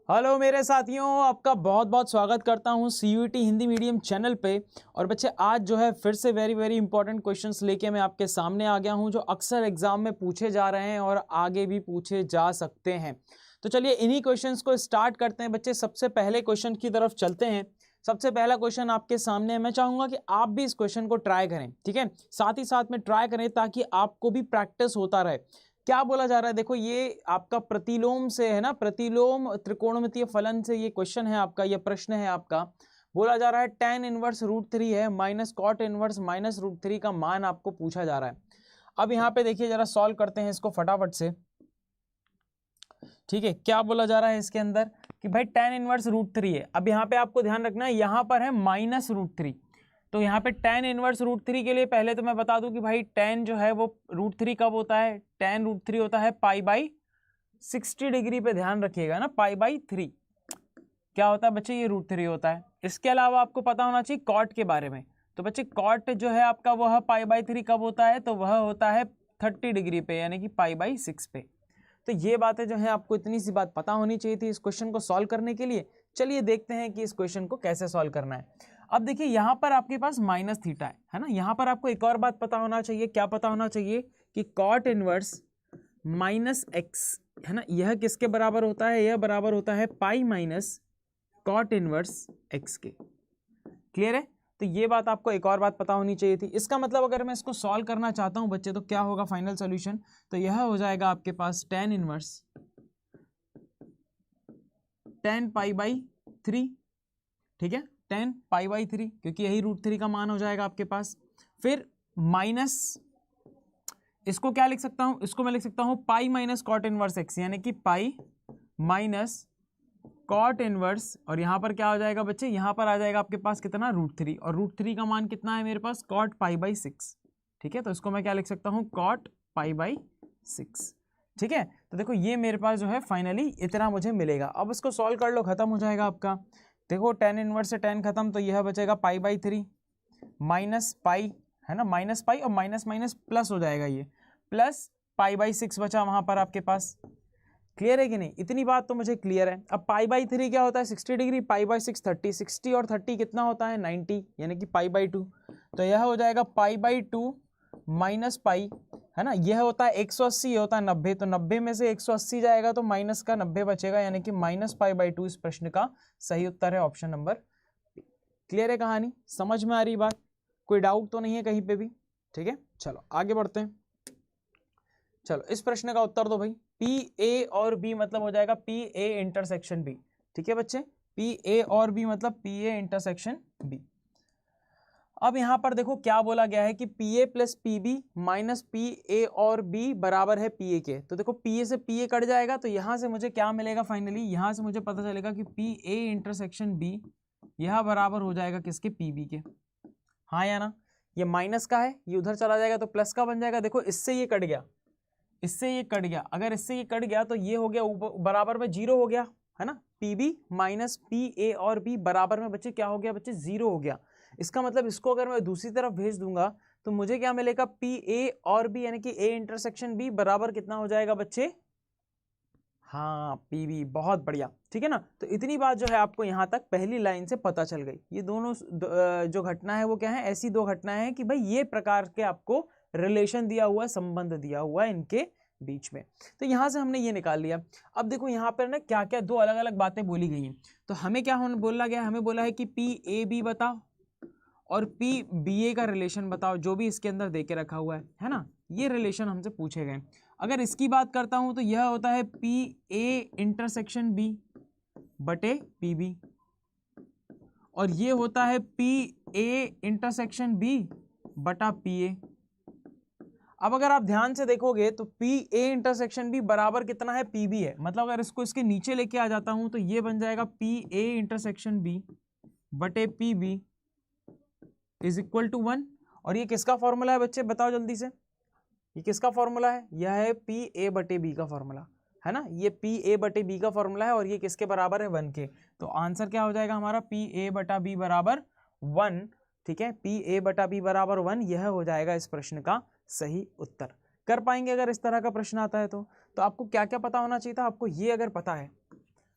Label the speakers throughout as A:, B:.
A: Hello मेरे साथियों, आपका बहुत बहुत स्वागत करता हूं CUET हिंदी मीडियम चैनल पे। और बच्चे आज जो है फिर से वेरी इंपॉर्टेंट क्वेश्चंस लेके मैं आपके सामने आ गया हूं, जो अक्सर एग्जाम में पूछे जा रहे हैं और आगे भी पूछे जा सकते हैं। तो चलिए इन्हीं क्वेश्चंस को स्टार्ट करते हैं बच्चे। सबसे पहले क्वेश्चन की तरफ चलते हैं। सबसे पहला क्वेश्चन आपके सामने है। मैं चाहूंगा कि आप भी इस क्वेश्चन को ट्राई करें, ठीक है, साथ ही साथ में ट्राई करें ताकि आपको भी प्रैक्टिस होता रहे। क्या बोला जा रहा है, देखो ये आपका प्रतिलोम से है ना, प्रतिलोम त्रिकोणमितीय फलन से ये क्वेश्चन है आपका, ये प्रश्न है आपका। बोला जा रहा है tan इनवर्स √3 है माइनस कॉट इनवर्स माइनस √3 का मान आपको पूछा जा रहा है। अब यहाँ पे देखिए जरा सॉल्व करते हैं इसको फटाफट से। ठीक है, क्या बोला जा रहा है इसके अंदर कि भाई tan इनवर्स √3 है। अब यहाँ पे आपको ध्यान रखना है, यहाँ पर है माइनस √3, तो यहाँ पे tan इनवर्स √3 के लिए पहले तो मैं बता दूं कि भाई tan जो है वो √3 कब होता है, tan √3 होता है π/60 डिग्री पे। ध्यान रखिएगा ना, π/3 क्या होता है बच्चे, ये √3 होता है। इसके अलावा आपको पता होना चाहिए कॉट के बारे में। तो बच्चे कॉट जो है आपका वह π/3 कब होता है, तो वह होता है 30 डिग्री पे, यानी कि π/6 पे। तो ये बातें जो है आपको इतनी सी बात पता होनी चाहिए थी इस क्वेश्चन को सॉल्व करने के लिए। चलिए देखते हैं कि इस क्वेश्चन को कैसे सॉल्व करना है। अब देखिए यहाँ पर आपके पास माइनस थीटा है ना। यहाँ पर आपको एक और बात पता होना चाहिए। क्या पता होना चाहिए कि कॉट इनवर्स माइनस एक्स है ना, यह किसके बराबर होता है, यह बराबर होता है pi minus cot inverse x के। क्लियर है? तो ये बात आपको एक और बात पता होनी चाहिए थी। इसका मतलब अगर मैं इसको सॉल्व करना चाहता हूं बच्चे, तो क्या होगा फाइनल सॉल्यूशन, तो यह हो जाएगा आपके पास tan इनवर्स tan π/3, ठीक है, tan π/3, क्योंकि यही √3 का मान हो जाएगा आपके पास। फिर माइनस, इसको क्या लिख सकता हूं, इसको मैं लिख सकता हूं pi minus cot inverse x, यानी कि पाई माइनस कॉट इनवर्स, और यहां पर क्या हो जाएगा बच्चे, यहां पर आ जाएगा आपके पास कितना, √3, और √3 का मान कितना है मेरे पास, कॉट π/6। ठीक है, तो इसको मैं क्या लिख सकता हूं, कॉट π/6। ठीक है, तो देखो ये मेरे पास जो है फाइनली इतना मुझे मिलेगा। अब इसको सॉल्व कर लो, खत्म हो जाएगा आपका। देखो tan इनवर्स से tan खत्म, तो यह बचेगा π/3 माइनस पाई है ना, माइनस पाई और माइनस माइनस प्लस हो जाएगा, ये प्लस π/6 बचा वहां पर आपके पास। क्लियर है कि नहीं, इतनी बात तो मुझे क्लियर है। अब π/3 क्या होता है, 60 डिग्री, π/6 30, 60 और 30 कितना होता है 90, यानी कि π/2। तो यह हो जाएगा π/2 माइनस पाई है ना, यह होता है 180, होता है 90, तो 90 में से 180 जाएगा तो माइनस का 90 बचेगा, यानी कि माइनस π/2 इस प्रश्न का सही उत्तर है, ऑप्शन नंबर। क्लियर है कहानी, समझ में आ रही बात, कोई डाउट तो नहीं है कहीं पे भी? ठीक है, चलो आगे बढ़ते हैं। चलो इस प्रश्न का उत्तर दो भाई। PA और B मतलब हो जाएगा PA इंटरसेक्शन B। ठीक है बच्चे, PA और B मतलब PA इंटरसेक्शन B। अब यहां पर देखो क्या बोला गया है कि PA plus PB minus PA और B बराबर है PA के। तो देखो PA से PA कट जाएगा, तो यहां से मुझे क्या मिलेगा फाइनली, यहां से मुझे पता चलेगा कि PA इंटरसेक्शन B यह बराबर हो जाएगा किसके, PB के। हाँ या ना, ये माइनस का है, ये उधर चला जाएगा तो प्लस का बन जाएगा। देखो इससे ये कट गया, इससे ये कट गया, अगर इससे ये कट गया तो ये हो गया बराबर में 0 हो गया है ना। PB माइनस PA और B बराबर में बच्चे क्या हो गया बच्चे, 0 हो गया। इसका मतलब इसको अगर मैं दूसरी तरफ भेज दूंगा तो मुझे क्या मिलेगा, PA और B यानी कि A इंटरसेक्शन B बराबर कितना हो जाएगा बच्चे, हाँ PB। बहुत बढ़िया, ठीक है ना। तो इतनी बात जो है आपको यहाँ तक पहली लाइन से पता चल गई। ये दोनों जो घटना है वो क्या है, ऐसी दो घटनाएं हैं कि भाई ये प्रकार के आपको रिलेशन दिया हुआ है, संबंध दिया हुआ है इनके बीच में। तो यहां से हमने ये निकाल लिया। अब देखो यहाँ पर ना क्या क्या दो अलग अलग बातें बोली गई हैं। तो हमें क्या बोला गया, हमें बोला है कि PAB बताओ और PBA का रिलेशन बताओ, जो भी इसके अंदर दे के रखा हुआ है ना, ये रिलेशन हमसे पूछे गए। अगर इसकी बात करता हूं तो यह होता है PA इंटरसेक्शन B बटे PB, और ये होता है PA इंटरसेक्शन B बटा PA। अब अगर आप ध्यान से देखोगे तो PA इंटरसेक्शन B बराबर कितना है, PB है। मतलब अगर इसको इसके नीचे लेके आ जाता हूं तो ये बन जाएगा PA इंटरसेक्शन B बटे PB इज इक्वल टू 1। और ये किसका फॉर्मूला है बच्चे, बताओ जल्दी से, ये किसका फॉर्मूला है, यह है PA बटे B का फॉर्मूला है ना। ये PA बटे B का फॉर्मूला है और ये किसके बराबर है, 1 के। तो आंसर क्या हो जाएगा हमारा, PA बटा B बराबर 1। ठीक है, PA बटा B बराबर 1, यह हो जाएगा इस प्रश्न का सही उत्तर। कर पाएंगे अगर इस तरह का प्रश्न आता है तो आपको क्या क्या पता होना चाहिए था, आपको ये अगर पता है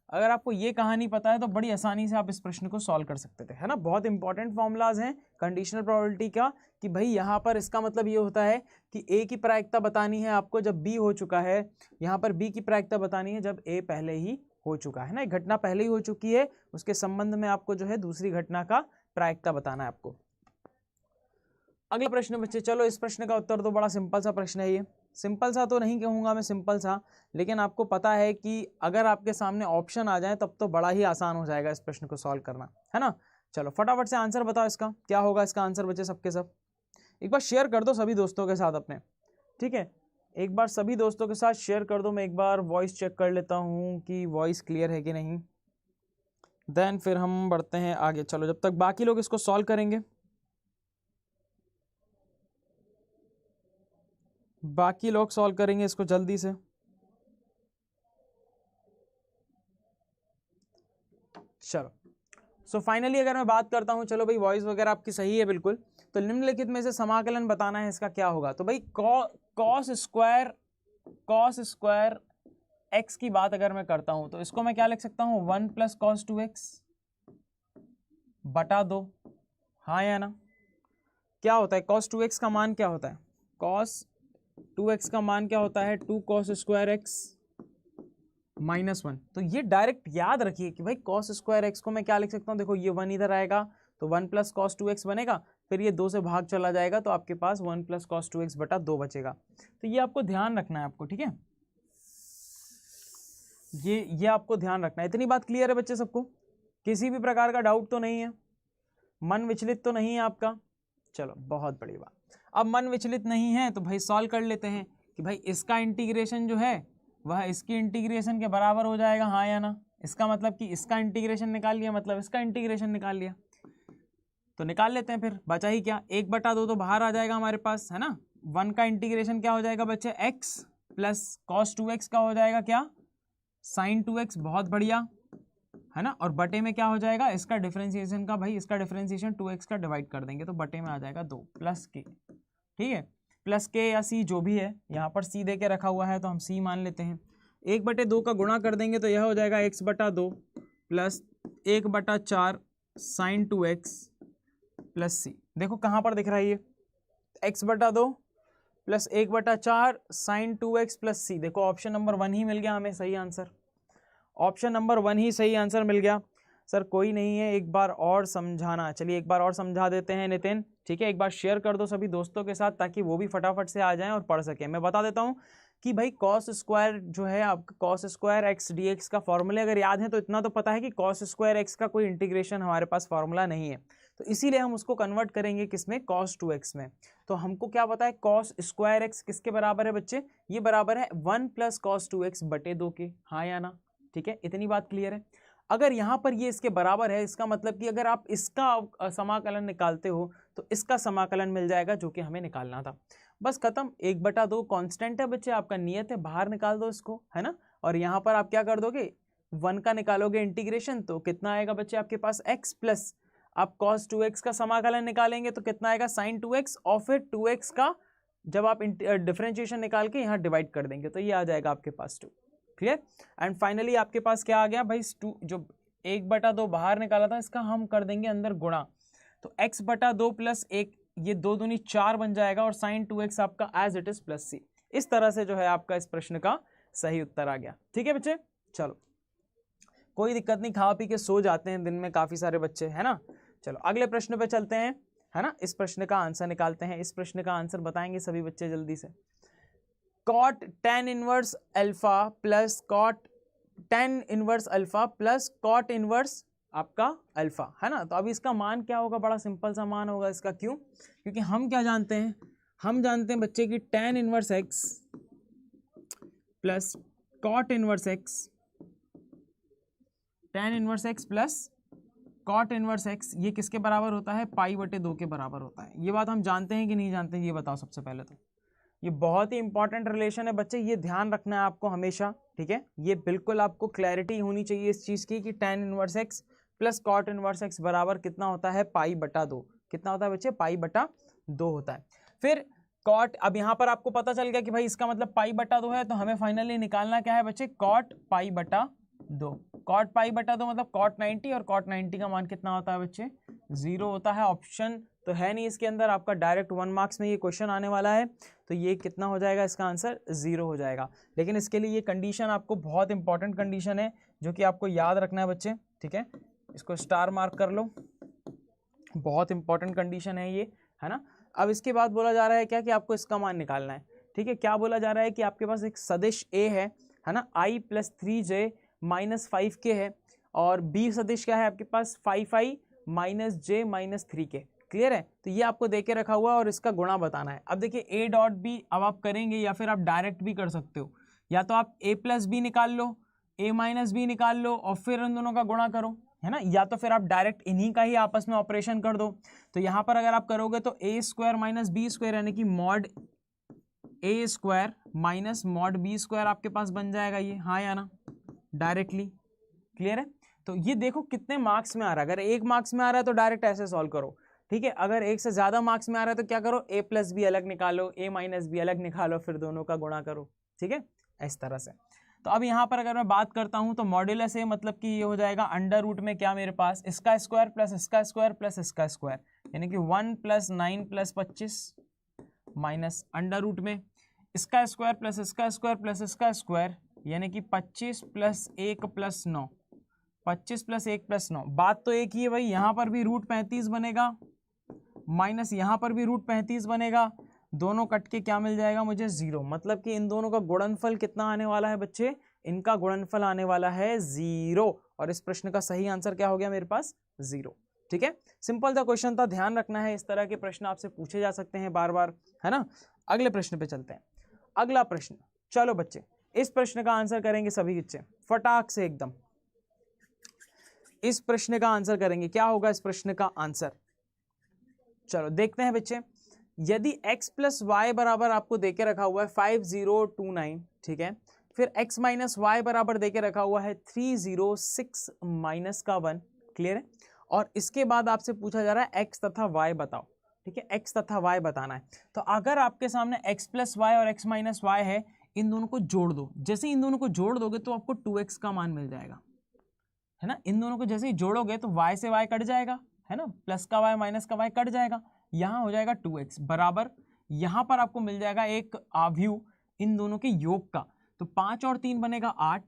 A: अगर आपको ये कहानी पता है तो बड़ी आसानी से आप इस प्रश्न को सॉल्व कर सकते थे, है ना। बहुत इंपॉर्टेंट फॉर्मूलाज हैं कंडीशनल प्रोबेबिलिटी का कि भाई यहाँ पर इसका मतलब ये होता है कि ए की प्रायिकता बतानी है आपको जब बी हो चुका है, यहाँ पर बी की प्रायिकता बतानी है जब ए पहले ही हो चुका है ना। एक घटना पहले ही हो चुकी है, उसके संबंध में आपको जो है दूसरी घटना का प्रायिकता बताना है आपको। अगला प्रश्न बच्चे, चलो इस प्रश्न का उत्तर तो बड़ा सिंपल सा प्रश्न है। ये सिंपल सा तो नहीं कहूँगा मैं सिंपल सा, लेकिन आपको पता है कि अगर आपके सामने ऑप्शन आ जाए तब तो बड़ा ही आसान हो जाएगा इस प्रश्न को सॉल्व करना, है ना। चलो फटाफट से आंसर बताओ, इसका क्या होगा। इसका आंसर बच्चे सबके सब एक बार शेयर कर दो सभी दोस्तों के साथ अपने, ठीक है। एक बार सभी दोस्तों के साथ शेयर कर दो। मैं एक बार वॉइस चेक कर लेता हूँ कि वॉइस क्लियर है कि नहीं, देन फिर हम बढ़ते हैं आगे। चलो जब तक बाकी लोग इसको सॉल्व करेंगे, बाकी लोग सॉल्व करेंगे इसको जल्दी से। चलो सो फाइनली अगर मैं बात करता हूं, चलो भाई वॉइस वगैरह आपकी सही है बिल्कुल, तो निम्नलिखित में से समाकलन बताना है इसका क्या होगा। तो भाई कॉस स्क्वायर एक्स की बात अगर मैं करता हूं तो इसको मैं क्या लिख सकता हूं, 1 + cos 2x बटा 2, हाँ या ना। क्या होता है cos 2x का मान, क्या होता है cos 2x का मान क्या होता है, 2 cos स्क्वायर एक्स -1। तो ये डायरेक्ट याद रखिए कि भाई cos स्क्वायर एक्स को मैं क्या लिख सकता हूँ, देखो ये 1 इधर आएगा तो 1 + cos 2x बनेगा, फिर ये 2 से भाग चला जाएगा तो आपके पास 1 + cos 2x बटा 2 बचेगा। तो ये आपको ध्यान रखना है आपको, ठीक है। ये आपको ध्यान रखना है। इतनी बात क्लियर है बच्चे सबको, किसी भी प्रकार का डाउट तो नहीं है, मन विचलित तो नहीं है आपका। चलो बहुत बड़ी बात। अब मन विचलित नहीं है तो भाई सॉल्व कर लेते हैं कि भाई इसका इंटीग्रेशन जो है वह इसकी इंटीग्रेशन के बराबर हो जाएगा, हाँ या ना। इसका मतलब कि इसका इंटीग्रेशन निकाल लिया मतलब इसका इंटीग्रेशन निकाल लिया, तो निकाल लेते हैं। फिर बचा ही क्या, 1/2 तो बाहर आ जाएगा हमारे पास, है ना। 1 का इंटीग्रेशन क्या हो जाएगा बच्चे, x + cos 2x का हो जाएगा क्या, sin 2x, बहुत बढ़िया, है ना। और बटे में क्या हो जाएगा, इसका डिफरेंशिएशन का, भाई इसका डिफरेंशिएशन 2x का डिवाइड कर देंगे तो बटे में आ जाएगा 2 + k, ठीक है। +k या c जो भी है, यहाँ पर c दे के रखा हुआ है तो हम c मान लेते हैं। 1/2 का गुणा कर देंगे तो यह हो जाएगा x/2 + 1/4 sin 2x + c। देखो कहाँ पर दिख रहा है ये, x/2 + 1/4 sin 2x + c। देखो ऑप्शन नंबर 1 ही मिल गया हमें सही आंसर, ऑप्शन नंबर 1 ही सही आंसर मिल गया। सर कोई नहीं है, एक बार और समझाना, चलिए एक बार और समझा देते हैं नितिन, ठीक है। एक बार शेयर कर दो सभी दोस्तों के साथ ताकि वो भी फटाफट से आ जाएं और पढ़ सकें। मैं बता देता हूं कि भाई cos स्क्वायर जो है आपका cos स्क्वायर एक्स dx का फॉर्मूले अगर याद है तो इतना तो पता है कि cos स्क्वायर एक्स का कोई इंटीग्रेशन हमारे पास फॉर्मूला नहीं है, तो इसीलिए हम उसको कन्वर्ट करेंगे किसमें, cos 2x में। तो हमको क्या पता है, cos स्क्वायर एक्स किसके बराबर है बच्चे, ये बराबर है 1 + cos 2x बटे 2 के, हाँ या ना, ठीक है। इतनी बात क्लियर है। अगर यहाँ पर ये इसके बराबर है, इसका मतलब कि अगर आप इसका समाकलन निकालते हो तो इसका समाकलन मिल जाएगा जो कि हमें निकालना था। बस खत्म, 1/2 कांस्टेंट है बच्चे, आपका नियत है, बाहर निकाल दो इसको, है ना। और यहाँ पर आप क्या कर दोगे, 1 का निकालोगे इंटीग्रेशन तो कितना आएगा बच्चे आपके पास, x प्लस आप cos 2x का समाकलन निकालेंगे तो कितना आएगा, sin 2x, और फिर 2x का जब आप डिफरेंशिएशन निकाल के यहाँ डिवाइड कर देंगे तो ये आ जाएगा आपके पास 2। क्लियर। एंड फाइनली आपके पास क्या आ गया भाई, 2 जो 1/2 बाहर निकाला था इसका हम कर देंगे अंदर गुणा, तो x/2 + 1, ये 2 दूनी 4 बन जाएगा और sin 2x आपका एज इट इज +c। इस तरह से जो है आपका इस प्रश्न का सही उत्तर आ गया, ठीक है बच्चे। चलो कोई दिक्कत नहीं, खा पी के सो जाते हैं दिन में काफी सारे बच्चे, है ना। चलो अगले प्रश्न पे चलते हैं, है ना। इस प्रश्न का आंसर निकालते हैं। इस प्रश्न का आंसर बताएंगे सभी बच्चे जल्दी से। cot tan inverse alpha plus cot tan inverse alpha plus cot inverse आपका अल्फा, है ना। तो अब इसका मान क्या होगा, बड़ा सिंपल सा मान होगा इसका। क्यों, क्योंकि हम क्या जानते हैं, हम जानते हैं बच्चे की tan inverse x plus cot inverse x, tan inverse x plus cot inverse x ये किसके बराबर होता है, π/2 के बराबर होता है। ये बात हम जानते हैं कि नहीं जानते हैं, ये बताओ सबसे पहले तो। ये बहुत ही इंपॉर्टेंट रिलेशन है बच्चे, ये ध्यान रखना है आपको हमेशा, ठीक है। ये बिल्कुल आपको क्लैरिटी होनी चाहिए इस चीज़ की कि tan inverse x plus cot inverse x बराबर कितना होता है, π/2। कितना होता है बच्चे, π/2 होता है। फिर cot, अब यहाँ पर आपको पता चल गया कि भाई इसका मतलब π/2 है, तो हमें फाइनली निकालना क्या है बच्चे, cot π/2, कॉट पाई बटा 2 मतलब कॉट 90, और कॉट 90 का मान कितना होता है बच्चे 0 होता है। ऑप्शन तो है नहीं इसके अंदर, आपका डायरेक्ट 1 मार्क्स में ये क्वेश्चन आने वाला है, तो ये कितना हो जाएगा, इसका आंसर 0 हो जाएगा। लेकिन इसके लिए ये कंडीशन आपको बहुत इंपॉर्टेंट कंडीशन है जो कि आपको याद रखना है बच्चे, ठीक है, इसको स्टार मार्क कर लो, बहुत इंपॉर्टेंट कंडीशन है ये, है ना। अब इसके बाद बोला जा रहा है क्या कि आपको इसका मान निकालना है, ठीक है। क्या बोला जा रहा है कि आपके पास एक सदिश ए है ना, i + 3j - 5k है, और b सदिश क्या है आपके पास 5i - j - 3k। क्लियर है, तो ये आपको देके रखा हुआ है और इसका गुणा बताना है। अब देखिए a डॉट b अब आप करेंगे, या फिर आप डायरेक्ट भी कर सकते हो, या तो आप a + b निकाल लो, a - b निकाल लो और फिर इन दोनों का गुणा करो, है ना, या तो फिर आप डायरेक्ट इन्हीं का ही आपस में ऑपरेशन कर दो। तो यहाँ पर अगर आप करोगे तो a² - b² यानी कि मॉड a² - मॉड b² आपके पास बन जाएगा ये, हाँ या ना, डायरेक्टली। क्लियर है, तो ये देखो कितने मार्क्स में आ रहा है। अगर 1 मार्क्स में आ रहा है तो डायरेक्ट ऐसे सॉल्व करो, ठीक है। अगर 1 से ज्यादा मार्क्स में आ रहा है तो क्या करो, a + b अलग निकालो, a - b अलग निकालो, फिर दोनों का गुणा करो, ठीक है, इस तरह से। तो अब यहाँ पर अगर मैं बात करता हूँ तो मॉड्यूलस ए मतलब कि ये हो जाएगा अंडर रूट में क्या मेरे पास, इसका स्क्वायर प्लस इसका स्क्वायर प्लस इसका स्क्वायर, यानी कि 1 + 9 + 25 माइनस अंडर रूट में इसका स्क्वायर प्लस इसका स्क्वायर प्लस इसका स्क्वायर, यानी कि 25 + 1 + 9, 25 + 1 + 9। बात तो एक ही है भाई, यहाँ पर भी √35 बनेगा माइनस यहाँ पर भी √35 बनेगा, दोनों कट के क्या मिल जाएगा मुझे 0। मतलब कि इन दोनों का गुणनफल कितना आने वाला है बच्चे, इनका गुणनफल आने वाला है 0, और इस प्रश्न का सही आंसर क्या हो गया मेरे पास 0। ठीक है, सिंपल सा क्वेश्चन था, ध्यान रखना है, इस तरह के प्रश्न आपसे पूछे जा सकते हैं बार बार, है ना। अगले प्रश्न पे चलते हैं। अगला प्रश्न, चलो बच्चे इस प्रश्न का आंसर करेंगे सभी बच्चे फटाक से एकदम, इस प्रश्न का आंसर करेंगे। क्या होगा इस प्रश्न का आंसर, चलो देखते हैं बच्चे। यदि x + y बराबर आपको देके रखा हुआ है 5029, ठीक है, फिर x - y बराबर देके रखा हुआ है 306 - का 1, क्लियर है, और इसके बाद आपसे पूछा जा रहा है x तथा y बताओ, ठीक है, x तथा y बताना है। तो अगर आपके सामने x + y और x - y है, इन दोनों को जोड़ दो। जैसे इन दोनों को जोड़ दोगे तो आपको 2x का मान मिल जाएगा, है ना। इन दोनों को जैसे ही जोड़ोगे तो y से y कट जाएगा, है ना, प्लस का y माइनस का y कट जाएगा, यहाँ हो जाएगा 2x बराबर, यहाँ पर आपको मिल जाएगा एक आव्यूह इन दोनों के योग का, तो 5 और 3 बनेगा 8,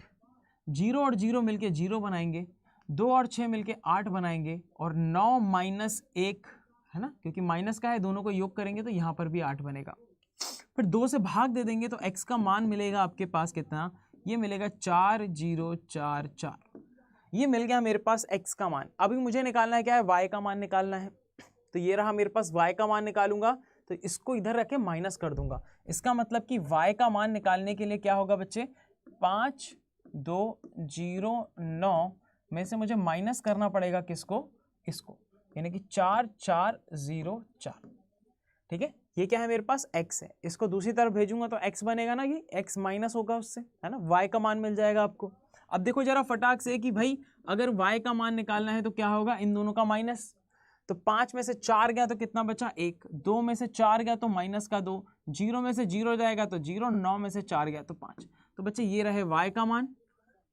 A: 0 और 0 मिलके 0 बनाएंगे, 2 और 6 मिलके 8 बनाएंगे, और 9 - 1, है ना, क्योंकि माइनस का है, दोनों को योग करेंगे तो यहाँ पर भी 8 बनेगा। फिर 2 से भाग दे देंगे तो x का मान मिलेगा आपके पास कितना, ये मिलेगा 4044, ये मिल गया मेरे पास x का मान। अभी मुझे निकालना है क्या है, y का मान निकालना है। तो ये रहा मेरे पास y का मान, निकालूंगा तो इसको इधर रख के माइनस कर दूंगा। इसका मतलब कि y का मान निकालने के लिए क्या होगा बच्चे, 5209 में से मुझे माइनस करना पड़ेगा किसको, इसको, यानी कि 4404, ठीक है। ये क्या है मेरे पास x है, इसको दूसरी तरफ भेजूंगा तो x बनेगा ना, ये x माइनस होगा उससे, है ना, y का मान मिल जाएगा आपको। अब देखो जरा फटाक से कि भाई अगर y का मान निकालना है तो क्या होगा, इन दोनों का माइनस, तो 5 में से 4 गया तो कितना बचा 1, 2 में से 4 गया तो माइनस का 2, 0 में से 0 जाएगा तो 0, 9 में से 4 गया तो 5। तो बच्चे ये रहे y का मान,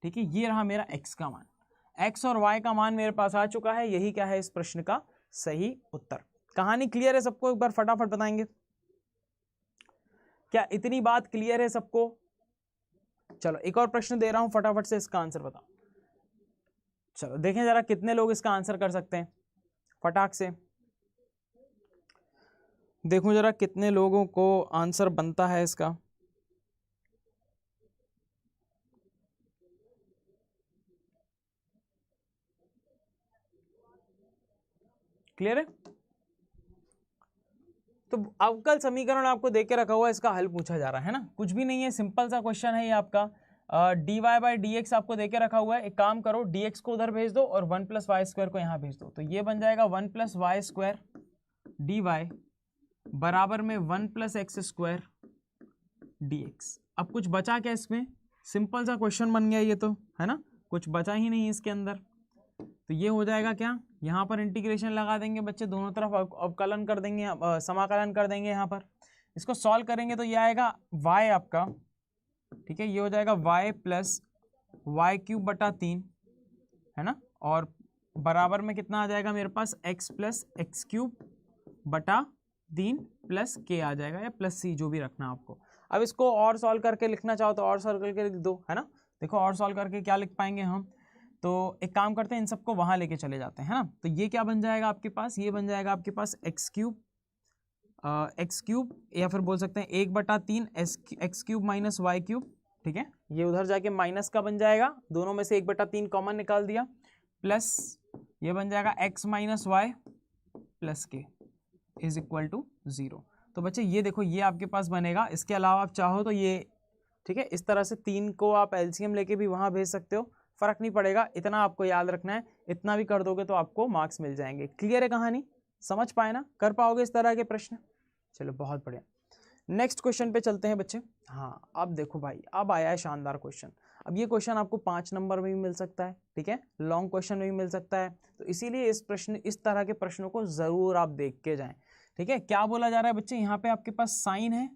A: ठीक है, ये रहा मेरा x का मान, x और y का मान मेरे पास आ चुका है। यही क्या है इस प्रश्न का सही उत्तर। कहानी क्लियर है सबको, एक बार फटाफट बताएंगे, क्या इतनी बात क्लियर है सबको। चलो एक और प्रश्न दे रहा हूं, फटाफट से इसका आंसर बताओ। चलो देखें जरा कितने लोग इसका आंसर कर सकते हैं, फटाक से देखो जरा कितने लोगों को आंसर बनता है इसका। क्लियर है, तो अवकल समीकरण आपको देके रखा हुआ है, इसका हल पूछा जा रहा है ना, कुछ भी नहीं है, सिंपल सा क्वेश्चन है ये आपका। dy/dx आपको देके रखा हुआ है, एक काम करो dx को उधर भेज दो और 1 + y² को यहाँ भेज दो, तो ये बन जाएगा 1 + y² dy बराबर में 1 + x² dx। अब कुछ बचा क्या इसमें, सिंपल सा क्वेश्चन बन गया ये तो, है ना, कुछ बचा ही नहीं इसके अंदर। तो ये हो जाएगा क्या, यहाँ पर इंटीग्रेशन लगा देंगे बच्चे, दोनों तरफ अवकलन कर देंगे, समाकलन कर देंगे। यहाँ पर इसको सॉल्व करेंगे तो ये आएगा y आपका, ठीक है, ये हो जाएगा y + y³ बटा 3 है ना, और बराबर में कितना आ जाएगा मेरे पास x प्लस एक्स क्यूब बटा 3 प्लस के आ जाएगा, या प्लस सी, जो भी रखना आपको। अब इसको और सॉल्व करके लिखना चाहो तो और सॉल्व करके लिख दो, है ना। देखो और सॉल्व करके क्या लिख पाएंगे हम, तो एक काम करते हैं, इन सबको वहां लेके चले जाते हैं, है ना। तो ये क्या बन जाएगा आपके पास, ये बन जाएगा आपके पास एक्स क्यूब या फिर बोल सकते हैं 1/3 x cube minus y cube, ठीक है। ये उधर जाके माइनस का बन जाएगा, दोनों में से 1/3 कॉमन निकाल दिया, प्लस ये बन जाएगा x माइनस वाई प्लस के इज इक्वल टू 0। तो बच्चे ये देखो, ये आपके पास बनेगा। इसके अलावा आप चाहो तो ये, ठीक है, इस तरह से 3 को आप एलसीएम लेके भी वहां भेज सकते हो, फर्क नहीं पड़ेगा। इतना आपको याद रखना है, इतना भी कर दोगे तो आपको मार्क्स मिल जाएंगे। क्लियर है कहानी, समझ पाए ना, कर पाओगे इस तरह के प्रश्न। चलो बहुत बढ़िया, नेक्स्ट क्वेश्चन पे चलते हैं बच्चे। हाँ अब देखो भाई, अब आया है शानदार क्वेश्चन। अब ये क्वेश्चन आपको 5 नंबर में भी मिल सकता है, ठीक है, लॉन्ग क्वेश्चन में भी मिल सकता है। तो इसीलिए इस तरह के प्रश्नों को जरूर आप देख के जाएं, ठीक है। क्या बोला जा रहा है बच्चे, यहाँ पे आपके पास साइन है,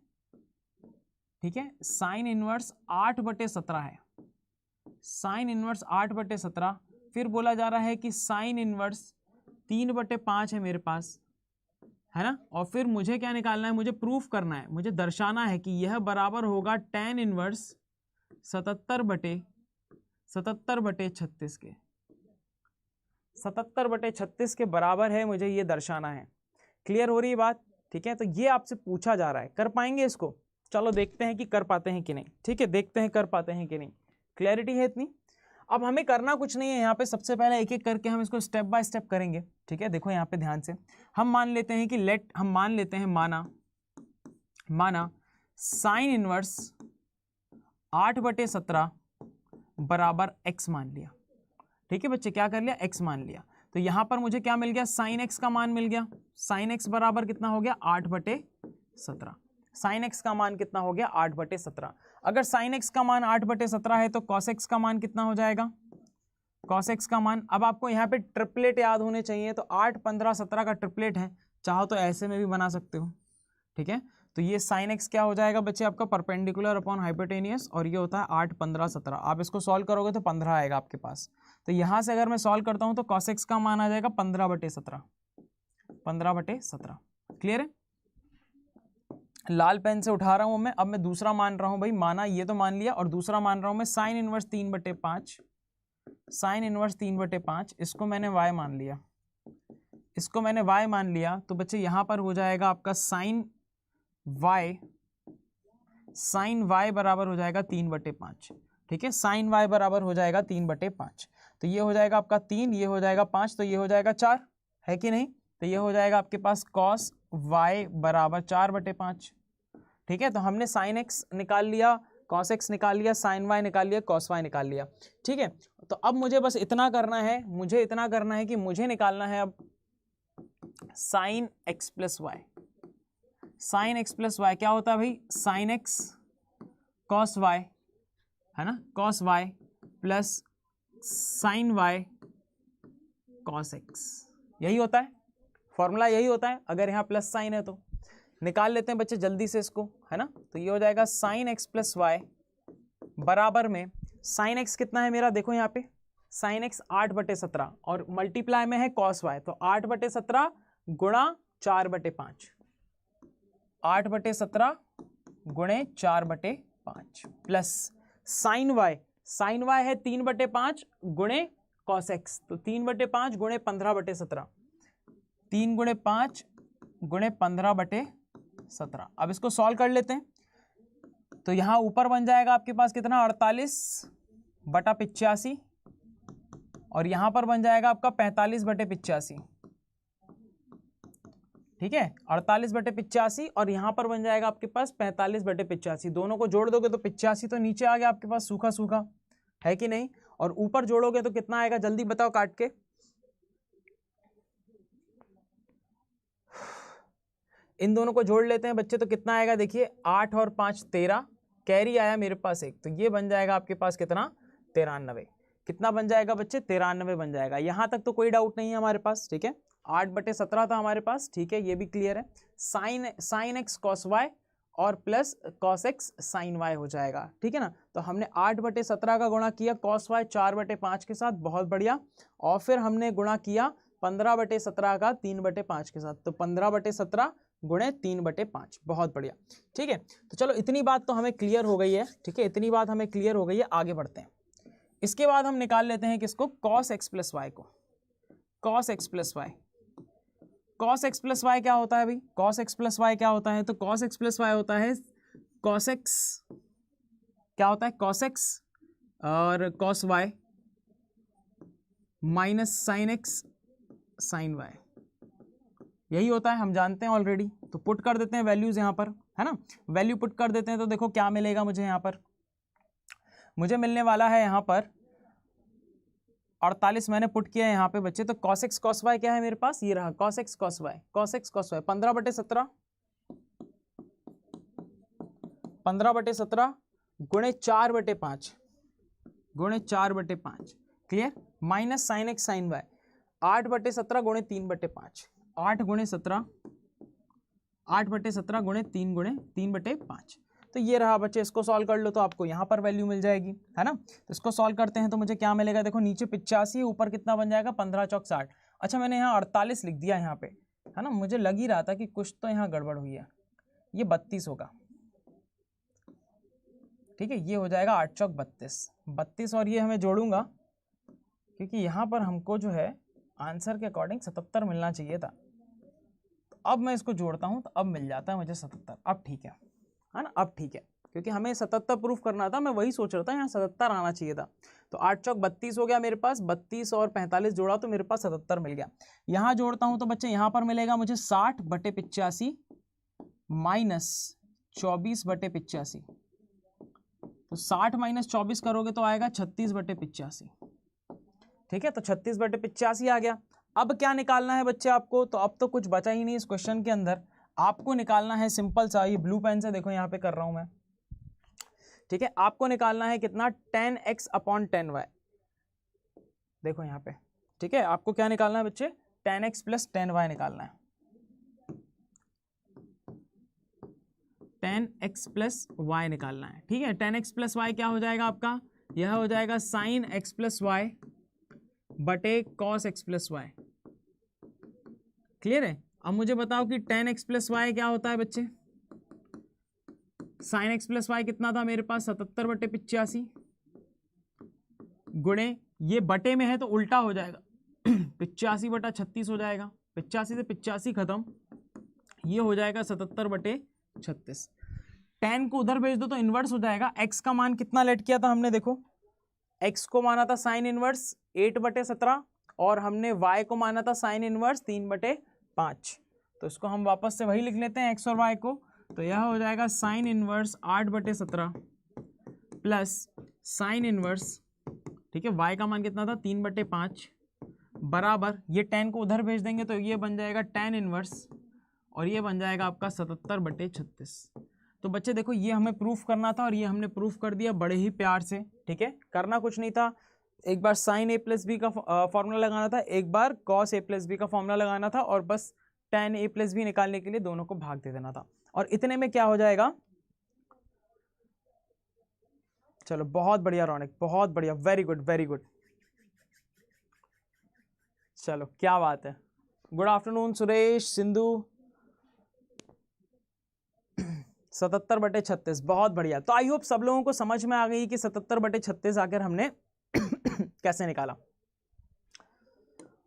A: ठीक है, साइन इनवर्स 8/17 है, साइन इनवर्स 8/17। फिर बोला जा रहा है कि साइन इनवर्स 3/5 है मेरे पास, है ना। और फिर मुझे क्या निकालना है, मुझे प्रूफ करना है, मुझे दर्शाना है कि यह बराबर होगा tan इनवर्स 77/36 के, 77/36 के बराबर है, मुझे ये दर्शाना है। क्लियर हो रही है बात, ठीक है। तो ये आपसे पूछा जा रहा है, कर पाएंगे इसको, चलो देखते हैं कि कर पाते हैं कि नहीं, ठीक है, देखते हैं कर पाते हैं कि नहीं। क्लैरिटी है इतनी। अब हमें करना कुछ नहीं है, यहाँ पे सबसे पहले एक एक करके हम इसको स्टेप बाय स्टेप करेंगे, ठीक है। देखो यहाँ पे ध्यान से, हम मान लेते हैं कि हम मान लेते हैं, माना साइन इनवर्स 8/17 बराबर x मान लिया, ठीक है बच्चे, क्या कर लिया, x मान लिया। तो यहाँ पर मुझे क्या मिल गया, साइन x का मान मिल गया। साइन x बराबर कितना हो गया, 8/17। साइन x का मान कितना हो गया, 8/17। अगर साइन x का मान 8/17 है तो कॉस x का मान कितना हो जाएगा, कॉस x का मान। अब आपको यहाँ पे ट्रिपलेट याद होने चाहिए, तो 8, 15, 17 का ट्रिपलेट है, चाहो तो ऐसे में भी बना सकते हो, ठीक है। तो ये साइन x क्या हो जाएगा बच्चे, आपका परपेंडिकुलर अपॉन हाइपोटेनियस, और ये होता है 8, 15, 17। आप इसको सॉल्व करोगे तो 15 आएगा आपके पास। तो यहाँ से अगर मैं सॉल्व करता हूँ तो कॉस x का मान आ जाएगा 15/17, 15/17। क्लियर है, लाल पेन से उठा रहा हूं मैं। अब मैं दूसरा मान रहा हूं भाई, माना ये तो मान लिया, और दूसरा मान रहा हूं मैं साइन इनवर्स 3/5, साइन इनवर्स 3/5। इसको मैंने y मान लिया, इसको मैंने y मान लिया। तो बच्चे यहां पर हो जाएगा आपका साइन y बराबर हो जाएगा 3/5, ठीक है, साइन y बराबर हो जाएगा 3/5। तो ये हो जाएगा आपका 3, ये हो जाएगा 5, तो ये हो जाएगा 4, है कि नहीं। तो ये हो जाएगा आपके पास cos y बराबर 4/5, ठीक है। तो हमने साइन x निकाल लिया, cos x निकाल लिया, साइन y निकाल लिया, cos y निकाल लिया, ठीक है। तो अब मुझे बस इतना करना है, मुझे इतना करना है कि मुझे निकालना है अब sine x plus y. Sine x plus y क्या होता है भाई, साइन x cos y, है ना, cos y plus sine y cos x, यही होता है फॉर्मूला, यही होता है। अगर यहाँ प्लस साइन है तो निकाल लेते हैं बच्चे जल्दी से इसको, है ना। तो ये हो जाएगा साइन x प्लस वाई बराबर में साइन x कितना है मेरा, देखो यहाँ पे साइन x 8/17 और मल्टीप्लाई में है cos y, तो 8/17 गुणा 4/5, 8/17 गुणे 4/5 plus sine y, sine y है 3/5 गुणे cos x, तो 3/5 गुणे 15/17, 3 गुणे 5 गुणे 15/17। अब इसको सॉल्व कर लेते हैं। तो यहां ऊपर बन जाएगा आपके पास कितना, 48/85, और यहां पर बन जाएगा आपका 45/85, ठीक है, 48/85, और यहां पर बन जाएगा आपके पास 45/85। दोनों को जोड़ दोगे तो 85 तो नीचे आ गया आपके पास सूखा सूखा, है कि नहीं। और ऊपर जोड़ोगे तो कितना आएगा, जल्दी बताओ काट के। इन दोनों को जोड़ लेते हैं बच्चे, तो कितना आएगा देखिए, 8 और 5 13, कैरी आया मेरे पास एक, तो ये बन जाएगा आपके पास कितना, 93। कितना बन जाएगा बच्चे, 93 बन जाएगा। यहां तक तो कोई डाउट नहीं है हमारे पास, ठीक है। 8/17 था हमारे पास, ठीक है, ये भी क्लियर है। साइन x cos y और plus cos x sine y हो जाएगा, ठीक है ना। तो हमने 8/17 का गुणा किया कॉस वाई 4/5 के साथ, बहुत बढ़िया। और फिर हमने गुणा किया 15/17 का 3/5 के साथ, तो 15/17 गुणे 3/5, बहुत बढ़िया, ठीक है। तो चलो इतनी बात तो हमें क्लियर हो गई है, ठीक है, इतनी बात हमें क्लियर हो गई है। आगे बढ़ते हैं। इसके बाद हम निकाल लेते हैं किसको, कॉस एक्स प्लस वाई को। Cos x plus y, cos x plus y क्या होता है भाई, कॉस एक्स प्लस वाई क्या होता है, तो कॉस एक्स प्लस वाई होता है कॉस एक्स, क्या होता है कॉस एक्स और cos y minus sine x sine y, यही होता है, हम जानते हैं ऑलरेडी। तो पुट कर देते हैं वैल्यूज यहां पर, है ना, वैल्यू पुट कर देते हैं। तो देखो क्या मिलेगा मुझे यहां पर, मुझे मिलने वाला है यहां पर 48 मैंने पुट किया है यहाँ पे बच्चे। तो कॉस एक्स कॉस वाई क्या है मेरे पास, ये रहा cos x cos y, cos x cos y 15/17, 15/17 गुणे 4/5, गुणे 4/5, clear, minus sine x sine y 8/17 गुणे 3/5, 8 गुणे 17, 8/17 गुणे 3/5। तो ये रहा बच्चे, इसको सॉल्व कर लो तो आपको यहाँ पर वैल्यू मिल जाएगी, है ना। तो इसको सॉल्व करते हैं तो मुझे क्या मिलेगा, देखो नीचे 85, ऊपर कितना बन जाएगा 15 चौक 60। अच्छा मैंने यहाँ 48 लिख दिया यहाँ पे, है ना, मुझे लग ही रहा था कि कुछ तो यहाँ गड़बड़ हुई है, ये 32 होगा, ठीक है, ये हो जाएगा 8 चौक 32, और ये हमें जोड़ूंगा क्योंकि यहाँ पर हमको जो है आंसर के अकॉर्डिंग 77 मिलना चाहिए था। तो अब मैं इसको जोड़ता हूँ तो अब मिल जाता है मुझे 77, अब ठीक है ना, अब ठीक है, क्योंकि हमें 77 प्रूफ करना था, मैं वही सोच रहा था, यहाँ 77 आना चाहिए था। तो 8 चौक 32 हो गया मेरे पास, 32 और 45 जोड़ा तो मेरे पास 77 मिल गया। यहाँ जोड़ता हूँ तो बच्चे यहाँ पर मिलेगा मुझे 60/85 माइनस 24/85, तो 60 माइनस 24 करोगे तो आएगा 36/85, ठीक है। तो 36/85 आ गया। अब क्या निकालना है बच्चे आपको, तो अब तो कुछ बचा ही नहीं इस क्वेश्चन के अंदर, आपको निकालना है सिंपल सा, ये ब्लू पेन से देखो यहाँ पे कर रहा हूं मैं, ठीक है। आपको निकालना है कितना, 10x/10y, देखो यहाँ पे, ठीक है। आपको क्या निकालना है बच्चे, 10x + 10y निकालना है, 10x + y निकालना है, ठीक है। 10x + y क्या हो जाएगा आपका, यह हो जाएगा sin x + y बटे cos x + y, क्लियर है। अब मुझे बताओ कि 10x + y क्या होता है बच्चे, sin x + y कितना था मेरे पास 77/85 गुणे, ये बटे में है तो उल्टा हो जाएगा 85/36 हो जाएगा, 85 से 85 खत्म, ये हो जाएगा 77/36। 10 को उधर भेज दो तो इनवर्स हो जाएगा। x का मान कितना लेट किया था हमने, देखो x को माना था साइन इनवर्स 8/17 और हमने y को माना था साइन इनवर्स 3/5, तो इसको हम वापस से वही लिख लेते हैं x और y को। तो यह हो जाएगा sine inverse 8/17 plus sine inverse, ठीक है, y का मान कितना था 3/5 बराबर, ये 10 को उधर भेज देंगे तो ये बन जाएगा tan इनवर्स और ये बन जाएगा आपका 77/36। तो बच्चे देखो ये हमें प्रूफ करना था और ये हमने प्रूफ कर दिया बड़े ही प्यार से, ठीक है, करना कुछ नहीं था। एक बार साइन a + b का फॉर्मूला लगाना था, एक बार cos a + b का फॉर्मूला लगाना था और बस tan a + b निकालने के लिए दोनों को भाग दे देना था, और इतने में क्या हो जाएगा। चलो बहुत बढ़िया रौनक, बहुत बढ़िया, वेरी गुड वेरी गुड, चलो क्या बात है, गुड आफ्टरनून सुरेश सिंधु। 77/36, बहुत बढ़िया। तो आई होप सब लोगों को समझ में आ गई कि 77/36 आकर हमने कैसे निकाला।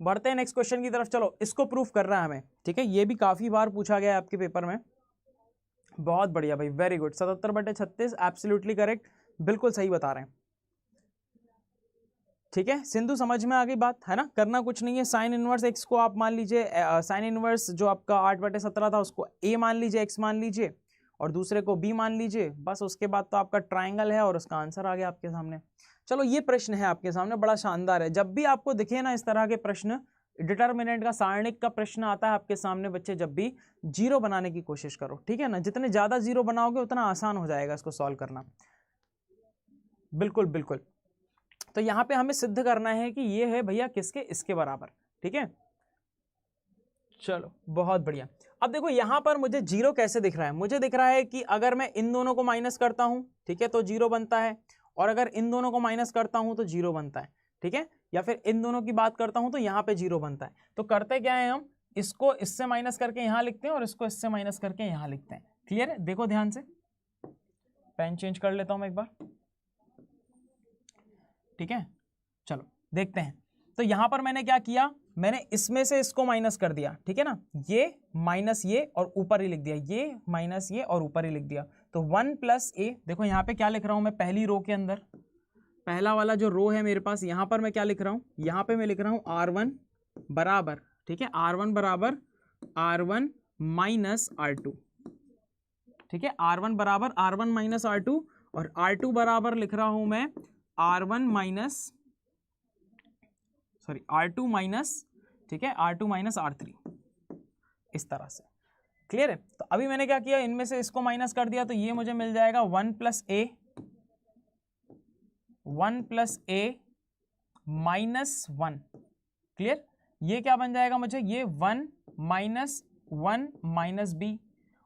A: बढ़ते हैं नेक्स्ट क्वेश्चन की तरफ। चलो इसको प्रूफ करना है हमें, ठीक है, ये भी काफी बार पूछा गया है आपके पेपर में। बहुत बढ़िया भाई, वेरी गुड, 77/36 एब्सोल्युटली करेक्ट, बिल्कुल सही बता रहे हैं, ठीक है। सिंधु समझ में आ गई बात, है ना, करना कुछ नहीं है। साइन इनवर्स x को आप मान लीजिए, साइन इनवर्स जो आपका 8/17 था उसको a मान लीजिए, x मान लीजिए और दूसरे को b मान लीजिए, बस उसके बाद तो आपका ट्राइंगल है और उसका आंसर आ गया आपके सामने। चलो ये प्रश्न है आपके सामने, बड़ा शानदार है। जब भी आपको दिखे ना इस तरह के प्रश्न, डिटर्मिनेंट का सारणिक का प्रश्न आता है आपके सामने बच्चे, जब भी जीरो बनाने की कोशिश करो, ठीक है ना, जितने ज्यादा जीरो बनाओगे उतना आसान हो जाएगा इसको सॉल्व करना, बिल्कुल बिल्कुल। तो यहाँ पे हमें सिद्ध करना है कि ये है भैया किसके, इसके बराबर, ठीक है। चलो बहुत बढ़िया। अब देखो यहाँ पर मुझे जीरो कैसे दिख रहा है, मुझे दिख रहा है कि अगर मैं इन दोनों को माइनस करता हूँ, ठीक है, तो जीरो बनता है, और अगर इन दोनों को माइनस करता हूँ तो जीरो बनता है, ठीक है, या फिर इन दोनों की बात करता हूँ तो यहाँ पे जीरो बनता है। तो करते क्या है, हम इसको इससे माइनस करके यहाँ लिखते हैं और इसको इससे माइनस करके यहाँ लिखते हैं। क्लियर है? देखो ध्यान से, पेन चेंज कर लेता हूँ मैं एक बार, ठीक है। चलो देखते हैं। तो यहां पर मैंने क्या किया, मैंने इसमें से इसको माइनस कर दिया, ठीक है ना, ये माइनस ये और ऊपर ही लिख दिया, ये माइनस ये और ऊपर ही लिख दिया। तो 1 प्लस ए, देखो यहाँ पे क्या लिख रहा हूं मैं, पहली रो के अंदर, पहला वाला जो रो है मेरे पास, यहां पर मैं क्या लिख रहा हूं, यहां पे मैं लिख रहा हूं R1 बराबर, ठीक है, R1 बराबर R1 माइनस R2, ठीक है, R1 बराबर R1 माइनस R2, और R2 बराबर लिख रहा हूं मैं R1 माइनस R2 माइनस, ठीक है, R2 माइनस R3, इस तरह से। क्लियर है? तो अभी मैंने क्या किया, इनमें से इसको माइनस कर दिया, तो ये मुझे मिल जाएगा 1 प्लस ए माइनस 1। क्लियर? ये क्या बन जाएगा मुझे, ये 1 माइनस 1 माइनस बी,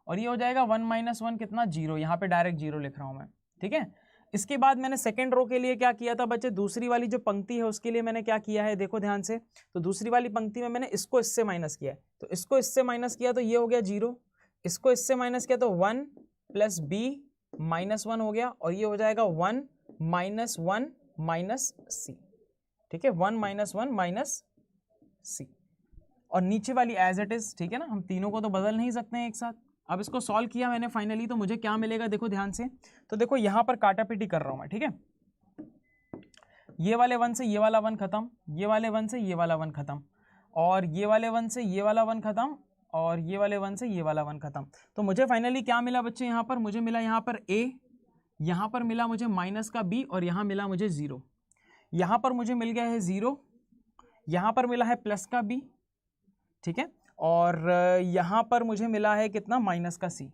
A: और ये हो जाएगा 1 माइनस 1 कितना, 0। यहाँ पे डायरेक्ट 0 लिख रहा हूँ मैं, ठीक है। इसके बाद मैंने सेकेंड रो के लिए क्या किया था बच्चे, दूसरी वाली जो पंक्ति है उसके लिए मैंने क्या किया है, देखो ध्यान से। तो दूसरी वाली पंक्ति में मैंने इसको इससे माइनस किया है, तो इसको इससे माइनस किया तो ये हो गया 0, इसको इससे माइनस किया तो 1 प्लस बी माइनस 1 हो गया, और ये हो जाएगा 1 माइनस 1 माइनस सी, ठीक है, 1 माइनस 1 माइनस सी, और नीचे वाली एज इट इज, ठीक है ना, हम तीनों को तो बदल नहीं सकते हैं एक साथ। अब इसको सॉल्व किया मैंने फाइनली, तो मुझे क्या मिलेगा, देखो ध्यान से। तो देखो यहां पर काटापीटी कर रहा हूं मैं, ठीक है, ये वाले 1 से ये वाला 1 खत्म, ये वाले 1 से ये वाला 1 खत्म, और ये वाले 1 से ये वाला 1 खत्म, और ये वाले 1 से ये वाला 1 खत्म। तो मुझे फाइनली क्या मिला बच्चे, यहाँ पर मुझे मिला यहाँ पर a, यहाँ पर मिला मुझे माइनस का b, और यहाँ मिला मुझे 0। यहाँ पर मुझे मिल गया है 0, यहाँ पर मिला है प्लस का b, ठीक है, और यहाँ पर मुझे मिला है कितना, माइनस का c,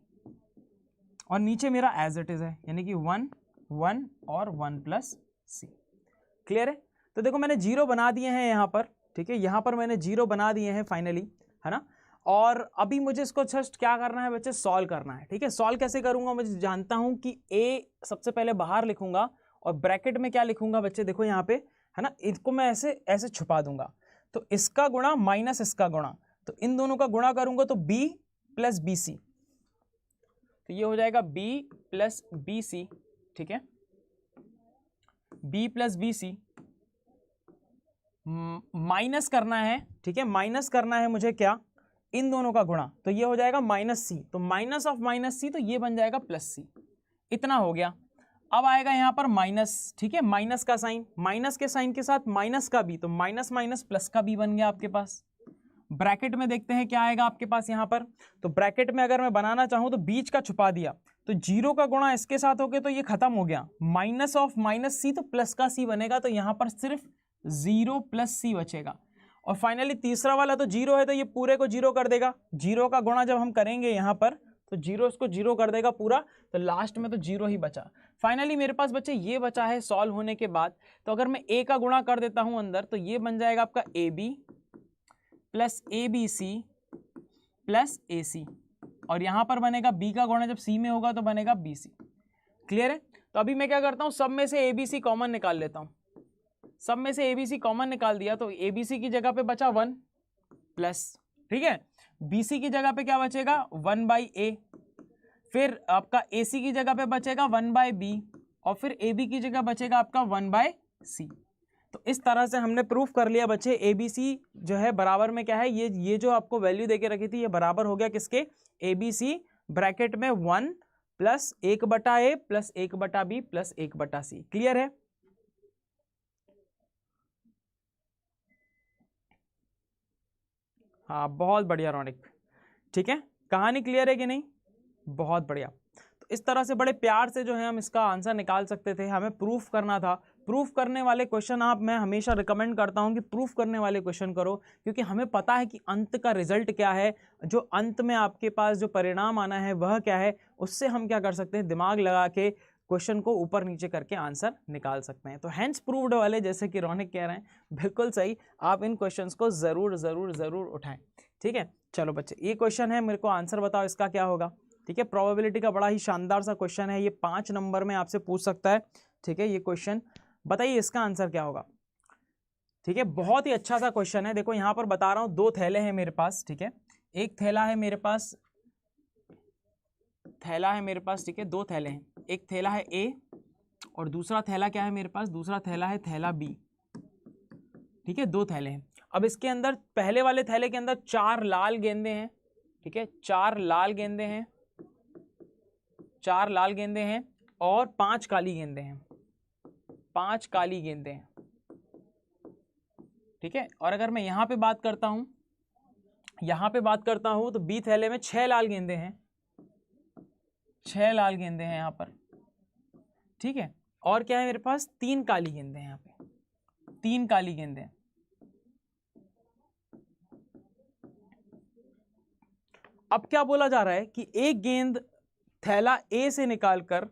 A: और नीचे मेरा एज इट इज है, यानी कि 1 1 और 1 प्लस c। क्लियर है? तो देखो मैंने 0 बना दिए हैं यहाँ पर, ठीक है, यहाँ पर मैंने 0 बना दिए हैं फाइनली, है ना। और अभी मुझे इसको जस्ट क्या करना है बच्चे, सॉल्व करना है, ठीक है। सॉल्व कैसे करूंगा, मुझे जानता हूं कि a सबसे पहले बाहर लिखूंगा, और ब्रैकेट में क्या लिखूंगा बच्चे, देखो यहाँ पे, है ना, इसको मैं ऐसे ऐसे छुपा दूंगा। तो इसका गुणा माइनस इसका गुणा, तो इन दोनों का गुणा करूंगा तो b प्लस बी सी, तो ये हो जाएगा b प्लस बी सी, ठीक है, b plus B C, minus करना है, ठीक है, माइनस करना है मुझे क्या, इन दोनों का गुणा, तो ये हो जाएगा माइनस सी, तो माइनस ऑफ माइनस सी, तो ये बन जाएगा प्लस सी। इतना हो गया। अब आएगा यहाँ पर माइनस, ठीक है, माइनस का साइन, माइनस के साइन के साथ माइनस का भी, तो माइनस माइनस प्लस का भी बन गया आपके पास। ब्रैकेट में देखते हैं क्या आएगा आपके पास यहाँ पर। तो ब्रैकेट में अगर मैं बनाना चाहूं तो बीच का छुपा दिया, तो 0 का गुणा इसके साथ हो गया, तो ये खत्म हो गया, माइनस ऑफ माइनस सी, तो प्लस का सी बनेगा, तो यहाँ पर सिर्फ 0 प्लस सी बचेगा। और फाइनली तीसरा वाला तो 0 है, तो ये पूरे को 0 कर देगा, 0 का गुणा जब हम करेंगे यहाँ पर तो 0 इसको 0 कर देगा पूरा, तो लास्ट में तो 0 ही बचा। फाइनली मेरे पास बच्चे ये बचा है सॉल्व होने के बाद। तो अगर मैं a का गुणा कर देता हूं अंदर, तो ये बन जाएगा आपका ab plus abc plus ac, और यहां पर बनेगा b का गुणा जब c में होगा तो बनेगा bc। क्लियर है? तो अभी मैं क्या करता हूं, सब में से abc कॉमन निकाल लेता हूं। सब में से abc कॉमन निकाल दिया, तो abc की जगह पे बचा 1 प्लस, ठीक है, bc की जगह पे क्या बचेगा 1 बाई a, फिर आपका ac की जगह पे बचेगा 1 बाई b, और फिर ab की जगह बचेगा आपका 1 बाई c। तो इस तरह से हमने प्रूफ कर लिया बच्चे, abc जो है बराबर में क्या है, ये जो आपको वैल्यू देके रखी थी ये बराबर हो गया किसके, abc ब्रैकेट में 1 प्लस 1 बटा a प्लस 1 बटा b प्लस 1 बटा c। क्लियर है? हाँ बहुत बढ़िया रौनिक, ठीक है, कहानी क्लियर है कि नहीं? बहुत बढ़िया। तो इस तरह से बड़े प्यार से जो है हम इसका आंसर निकाल सकते थे, हमें प्रूफ करना था। प्रूफ करने वाले क्वेश्चन मैं हमेशा रिकमेंड करता हूं कि प्रूफ करने वाले क्वेश्चन करो, क्योंकि हमें पता है कि अंत का रिजल्ट क्या है, जो अंत में आपके पास जो परिणाम आना है वह क्या है, उससे हम क्या कर सकते हैं, दिमाग लगा के क्वेश्चन को ऊपर नीचे करके आंसर निकाल सकते हैं। तो हैंस प्रूव्ड वाले जैसे कि रौनिक कह रहे हैं बिल्कुल सही, आप इन क्वेश्चंस को ज़रूर ज़रूर ज़रूर उठाएं, ठीक है, चलो बच्चे ये क्वेश्चन है, मेरे को आंसर बताओ इसका क्या होगा। ठीक है, प्रोबेबिलिटी का बड़ा ही शानदार सा क्वेश्चन है, ये 5 नंबर में आपसे पूछ सकता है। ठीक है, ये क्वेश्चन बताइए इसका आंसर क्या होगा। ठीक है, बहुत ही अच्छा सा क्वेश्चन है। देखो यहाँ पर बता रहा हूँ, 2 थैले हैं मेरे पास। ठीक है, एक थैला है मेरे पास, ठीक है, 2 थैले हैं, एक थैला है ए और दूसरा थैला क्या है मेरे पास, दूसरा थैला है थैला बी। ठीक है, 2 थैले हैं। अब इसके अंदर पहले वाले थैले के अंदर 4 लाल गेंदे हैं। ठीक है, 4 लाल गेंदे हैं, 4 लाल गेंदे हैं और 5 काली गेंदे हैं, 5 काली गेंदे हैं। ठीक है, और अगर मैं यहां पे बात करता हूं, तो बी थैले में 6 लाल गेंदे हैं, 6 लाल गेंदे हैं यहां पर। ठीक है, और क्या है मेरे पास, 3 काली गेंदे हैं, यहां पे 3 काली गेंदे हैं। अब क्या बोला जा रहा है कि एक गेंद थैला ए से निकालकर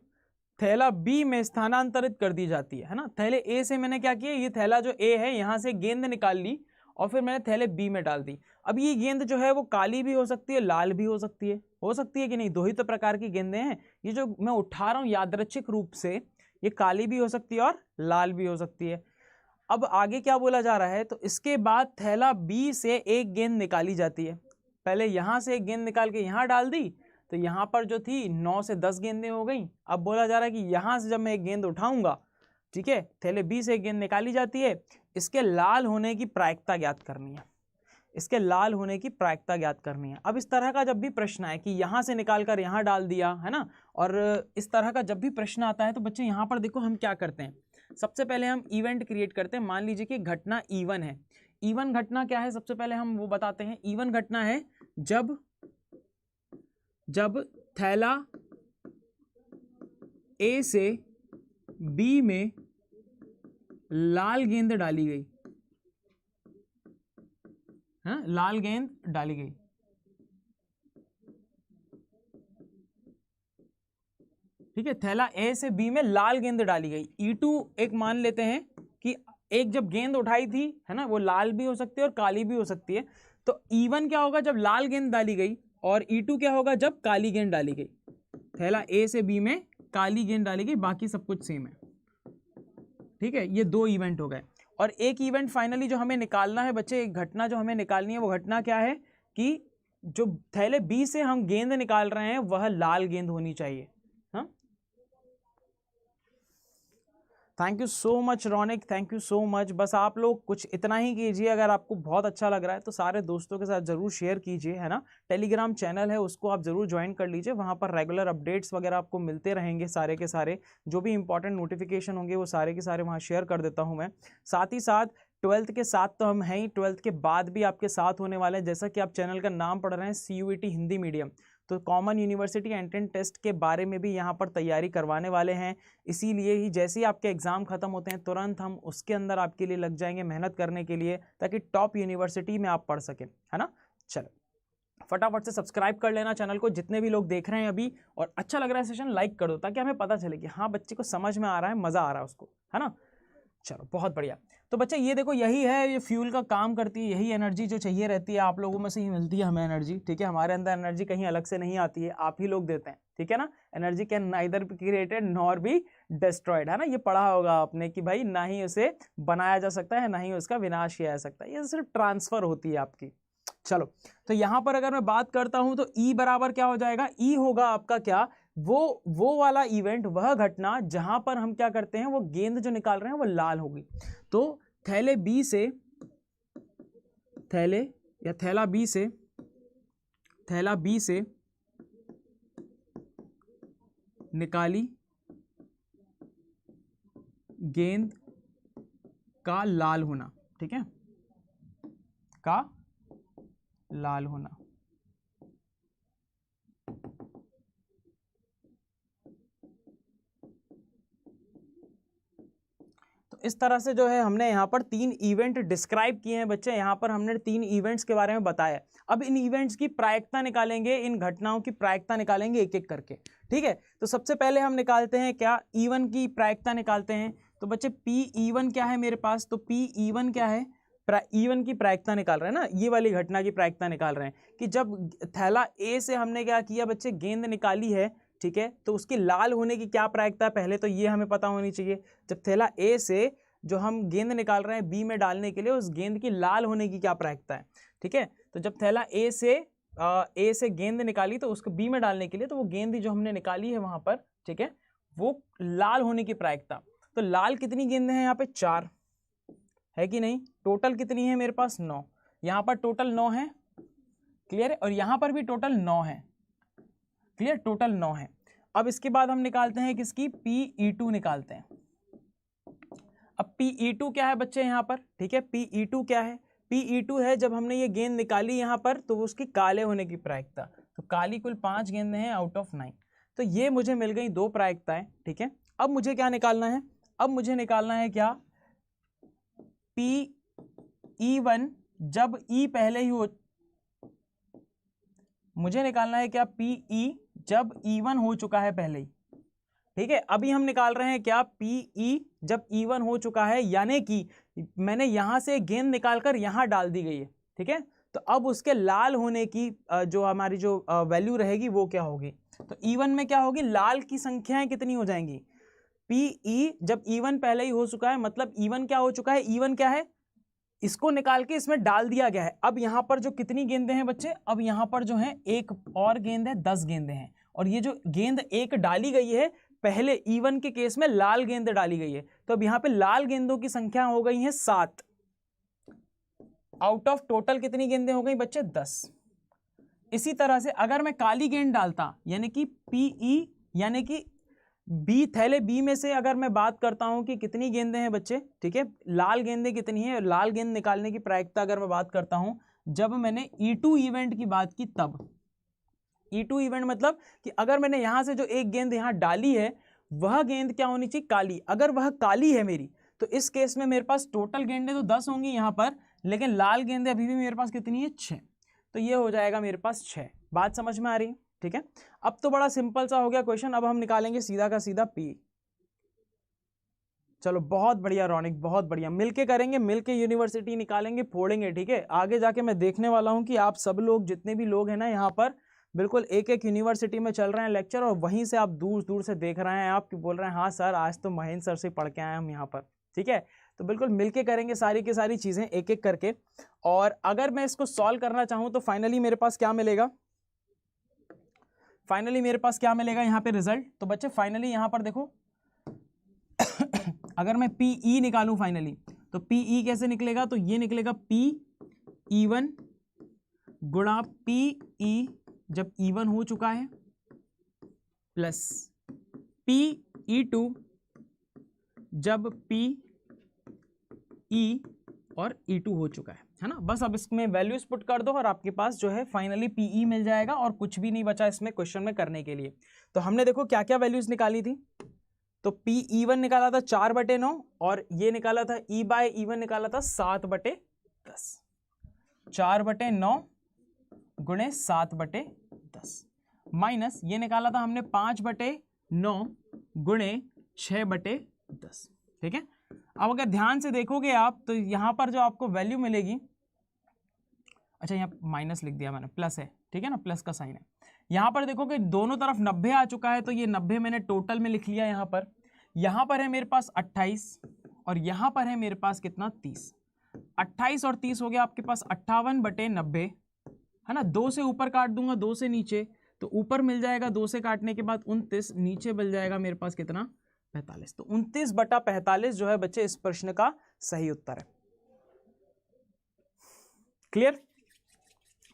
A: थैला बी में स्थानांतरित कर दी जाती है ना। थैले ए से मैंने क्या किया, ये थैला जो ए है यहां से गेंद निकाल ली और फिर मैंने थैले बी में डाल दी। अब ये गेंद जो है वो काली भी हो सकती है, लाल भी हो सकती है कि नहीं, 2 ही तो प्रकार की गेंदें हैं। ये जो मैं उठा रहा हूं यादृच्छिक रूप से, ये काली भी हो सकती है और लाल भी हो सकती है। अब आगे क्या बोला जा रहा है, तो इसके बाद थैला बी से एक गेंद निकाली जाती है। पहले यहां से एक गेंद निकाल के यहां डाल दी, तो यहां पर जो थी 9 से 10 गेंदें हो गई। अब बोला जा रहा है कि यहां से जब मैं एक गेंद उठाऊंगा, ठीक है, थैले बी से एक गेंद निकाली जाती है, इसके लाल होने की प्रायिकता ज्ञात करनी है, इसके लाल होने की प्रायिकता ज्ञात करनी है। अब इस तरह का जब भी प्रश्न आए कि यहां से निकालकर यहां डाल दिया है ना, और इस तरह का जब भी प्रश्न आता है तो बच्चे यहां पर देखो हम क्या करते हैं, सबसे पहले हम इवेंट क्रिएट करते हैं। मान लीजिए कि घटना E1 है। E1 घटना क्या है, सबसे पहले हम वो बताते हैं। E1 घटना है जब थैला ए से बी में लाल गेंद डाली गई, हाँ, लाल गेंद डाली गई। ठीक है, थैला ए से बी में लाल गेंद डाली गई। E2 एक मान लेते हैं कि एक जब गेंद उठाई थी है ना, वो लाल भी हो सकती है और काली भी हो सकती है। तो E1 क्या होगा जब लाल गेंद डाली गई, और E2 क्या होगा जब काली गेंद डाली गई। थैला ए से बी में काली गेंद डाली गई, बाकी सब कुछ सेम है। ठीक है, ये 2 इवेंट हो गए। और एक इवेंट फाइनली जो हमें निकालना है बच्चे, एक घटना जो हमें निकालनी है, वो घटना क्या है कि जो थैले बी से हम गेंद निकाल रहे हैं वह लाल गेंद होनी चाहिए। हाँ, thank you so much Raunik, thank you so much. बस आप लोग कुछ इतना ही कीजिए, अगर आपको बहुत अच्छा लग रहा है तो सारे दोस्तों के साथ जरूर शेयर कीजिए, है ना। टेलीग्राम चैनल है उसको आप जरूर ज्वाइन कर लीजिए, वहाँ पर रेगुलर अपडेट्स वगैरह आपको मिलते रहेंगे, सारे के सारे जो भी इंपॉर्टेंट नोटिफिकेशन होंगे वो सारे के सारे वहाँ शेयर कर देता हूँ मैं। साथ ही साथ 12th के साथ तो हम हैं ही, 12th के बाद भी आपके साथ होने वाले हैं। जैसा कि आप चैनल का नाम पढ़ रहे हैं CUET हिंदी मीडियम, तो कॉमन यूनिवर्सिटी एंट्रेंस टेस्ट के बारे में भी यहाँ पर तैयारी करवाने वाले हैं। इसीलिए ही जैसे ही आपके एग्जाम खत्म होते हैं तुरंत हम उसके अंदर आपके लिए लग जाएंगे मेहनत करने के लिए, ताकि टॉप यूनिवर्सिटी में आप पढ़ सकें, है ना। चलो फटाफट से सब्सक्राइब कर लेना चैनल को, जितने भी लोग देख रहे हैं अभी, और अच्छा लग रहा है सेशन लाइक कर दो, ताकि हमें पता चले कि हाँ बच्चे को समझ में आ रहा है, मज़ा आ रहा है उसको, है ना। चलो बहुत बढ़िया। तो बच्चे ये देखो, यही है, ये फ्यूल का काम करती है, यही एनर्जी जो चाहिए रहती है आप लोगों में से ही मिलती है हमें एनर्जी। ठीक है, हमारे अंदर एनर्जी कहीं अलग से नहीं आती है, आप ही लोग देते हैं। ठीक है ना, energy can neither be created nor be destroyed, है ना। ये पढ़ा होगा आपने कि भाई ना ही उसे बनाया जा सकता है, ना ही उसका विनाश किया जा सकता है, ये सिर्फ ट्रांसफर होती है आपकी। चलो, तो यहां पर अगर मैं बात करता हूं तो E बराबर क्या हो जाएगा, E होगा आपका क्या, वो वाला इवेंट, वह घटना जहां पर हम क्या करते हैं, वो गेंद जो निकाल रहे हैं वो लाल होगी। तो थैला बी से निकाली गेंद का लाल होना, ठीक है, का लाल होना। इस तरह से जो है हमने यहाँ पर 3 इवेंट डिस्क्राइब किए हैं बच्चे, यहाँ पर हमने 3 इवेंट्स के बारे में बताया। अब इन इवेंट्स की प्रायिकता निकालेंगे, इन घटनाओं की प्रायिकता निकालेंगे एक एक करके। ठीक है, तो सबसे पहले हम निकालते हैं क्या, E1 की प्रायिकता निकालते हैं। तो बच्चे PE1 क्या है मेरे पास, तो PE1 क्या है, E1 की प्रायिकता निकाल रहे हैं ना, ये वाली घटना की प्रायिकता निकाल रहे हैं कि जब थैला ए से हमने क्या किया बच्चे, गेंद निकाली है, ठीक है, तो उसकी लाल होने की क्या प्रायिकता है, पहले तो ये हमें पता होनी चाहिए। जब थैला ए से जो हम गेंद निकाल रहे हैं बी में डालने के लिए, उस गेंद की लाल होने की क्या प्रायिकता है, ठीक है। तो जब थैला ए से गेंद निकाली तो उसको बी में डालने के लिए, तो वो गेंद जो हमने निकाली है वहां पर, ठीक है, वो लाल होने की प्रायिकता। तो लाल कितनी गेंदें हैं यहाँ पे, 4 है कि नहीं, टोटल कितनी है मेरे पास, 9। यहाँ पर टोटल 9 है, क्लियर है, और यहाँ पर भी टोटल 9 है, क्लियर, टोटल 9 है। अब इसके बाद हम निकालते हैं किसकी, PE2 निकालते हैं। अब PE2 क्या है बच्चे यहाँ पर, ठीक है, PE2 क्या है, PE2 है जब हमने ये गेंद निकाली यहाँ पर तो उसकी काले होने की प्रायिकता। तो काली कुल 5 गेंदें हैं आउट ऑफ 9। तो ये मुझे मिल गई 2 प्रायिकताएं, ठीक है। अब मुझे क्या निकालना है, अब मुझे निकालना है क्या, PE1 जब E पहले ही हो, मुझे निकालना है क्या, PE जब E1 हो चुका है पहले ही, ठीक है। अभी हम निकाल रहे हैं क्या, PE जब E1 हो चुका है, यानी कि मैंने यहां से गेंद निकालकर यहां डाल दी गई है, ठीक है। तो अब उसके लाल होने की जो हमारी जो वैल्यू रहेगी वो क्या होगी, तो E1 में क्या होगी, लाल की संख्याएं कितनी हो जाएंगी, PE जब E1 पहले ही हो चुका है, मतलब E1 क्या हो चुका है, E1 क्या है, इसको निकाल के इसमें डाल दिया गया है। अब यहां पर जो कितनी गेंदें हैं बच्चे, अब यहां पर जो है एक और गेंद है, 10 गेंदें हैं, और ये जो गेंद एक डाली गई है पहले E1 के केस में लाल गेंद डाली गई है, तो अब यहां पे लाल गेंदों की संख्या हो गई है 7 आउट ऑफ टोटल कितनी गेंदें हो गई बच्चे, 10। इसी तरह से अगर मैं काली गेंद डालता, यानी कि PE यानी कि थैले बी में से अगर मैं बात करता हूं कि कितनी गेंदें हैं बच्चे, ठीक है, लाल गेंदें कितनी हैं, लाल गेंद निकालने की प्रायिकता अगर मैं बात करता हूं, जब मैंने E2 इवेंट की बात की तब, E2 इवेंट मतलब कि अगर मैंने यहां से जो एक गेंद यहां डाली है वह गेंद क्या होनी चाहिए, काली। अगर वह काली है मेरी, तो इस केस में मेरे पास टोटल गेंदें तो 10 होंगी यहां पर, लेकिन लाल गेंदें अभी भी मेरे पास कितनी है, 6। तो ये हो जाएगा मेरे पास 6। बात समझ में आ रही है, ठीक है। अब तो बड़ा सिंपल सा हो गया क्वेश्चन। अब हम निकालेंगे सीधा का सीधा P। चलो बहुत बढ़िया रौनिक, बहुत बढ़िया, मिलके करेंगे, मिलके यूनिवर्सिटी निकालेंगे, फोड़ेंगे, ठीक है। आगे जाके मैं देखने वाला हूं कि आप सब लोग जितने भी लोग हैं ना यहाँ पर, बिल्कुल एक एक यूनिवर्सिटी में चल रहे हैं लेक्चर, और वहीं से आप दूर दूर से देख रहे हैं, आप बोल रहे हैं हाँ सर आज तो महेंद्र सर से पढ़ के आए हम यहाँ पर, ठीक है। तो बिल्कुल मिलके करेंगे सारी की सारी चीजें एक एक करके। और अगर मैं इसको सॉल्व करना चाहूँ तो फाइनली मेरे पास क्या मिलेगा, फाइनली मेरे पास क्या मिलेगा यहाँ पे रिजल्ट। तो बच्चे फाइनली यहाँ पर देखो अगर मैं PE निकालूं फाइनली, तो PE कैसे निकलेगा, तो ये निकलेगा PE1 गुणा PE जब E1 हो चुका है, प्लस PE2 जब PE और E2 हो चुका है ना। बस अब इसमें वैल्यूज पुट कर दो और आपके पास जो है फाइनली PE मिल जाएगा, और कुछ भी नहीं बचा इसमें क्वेश्चन में करने के लिए। तो हमने देखो क्या क्या वैल्यूज निकाली थी, तो PE1 निकाला था 4/9, और ये निकाला था E/E1 निकाला था 7/10, 4/9 गुणे 7/10, माइनस ये निकाला था हमने 5/9 गुणे 6/10, ठीक है। अब अगर ध्यान से देखोगे आप तो यहां पर जो आपको वैल्यू मिलेगी, अच्छा यहाँ माइनस लिख दिया मैंने, प्लस है, ठीक है ना, प्लस का साइन है। यहां पर देखोगे दोनों तरफ 90 आ चुका है, तो ये 90 मैंने टोटल में लिख लिया। यहां पर है मेरे पास 28, और यहां पर है मेरे पास कितना, 30। 28 और 30 हो गया आपके पास 58/90, है ना। 2 से ऊपर काट दूंगा, 2 से नीचे, तो ऊपर मिल जाएगा 2 से काटने के बाद 29, नीचे मिल जाएगा मेरे पास कितना, 45। तो 29/45 जो है बच्चे इस प्रश्न का सही उत्तर है। क्लियर,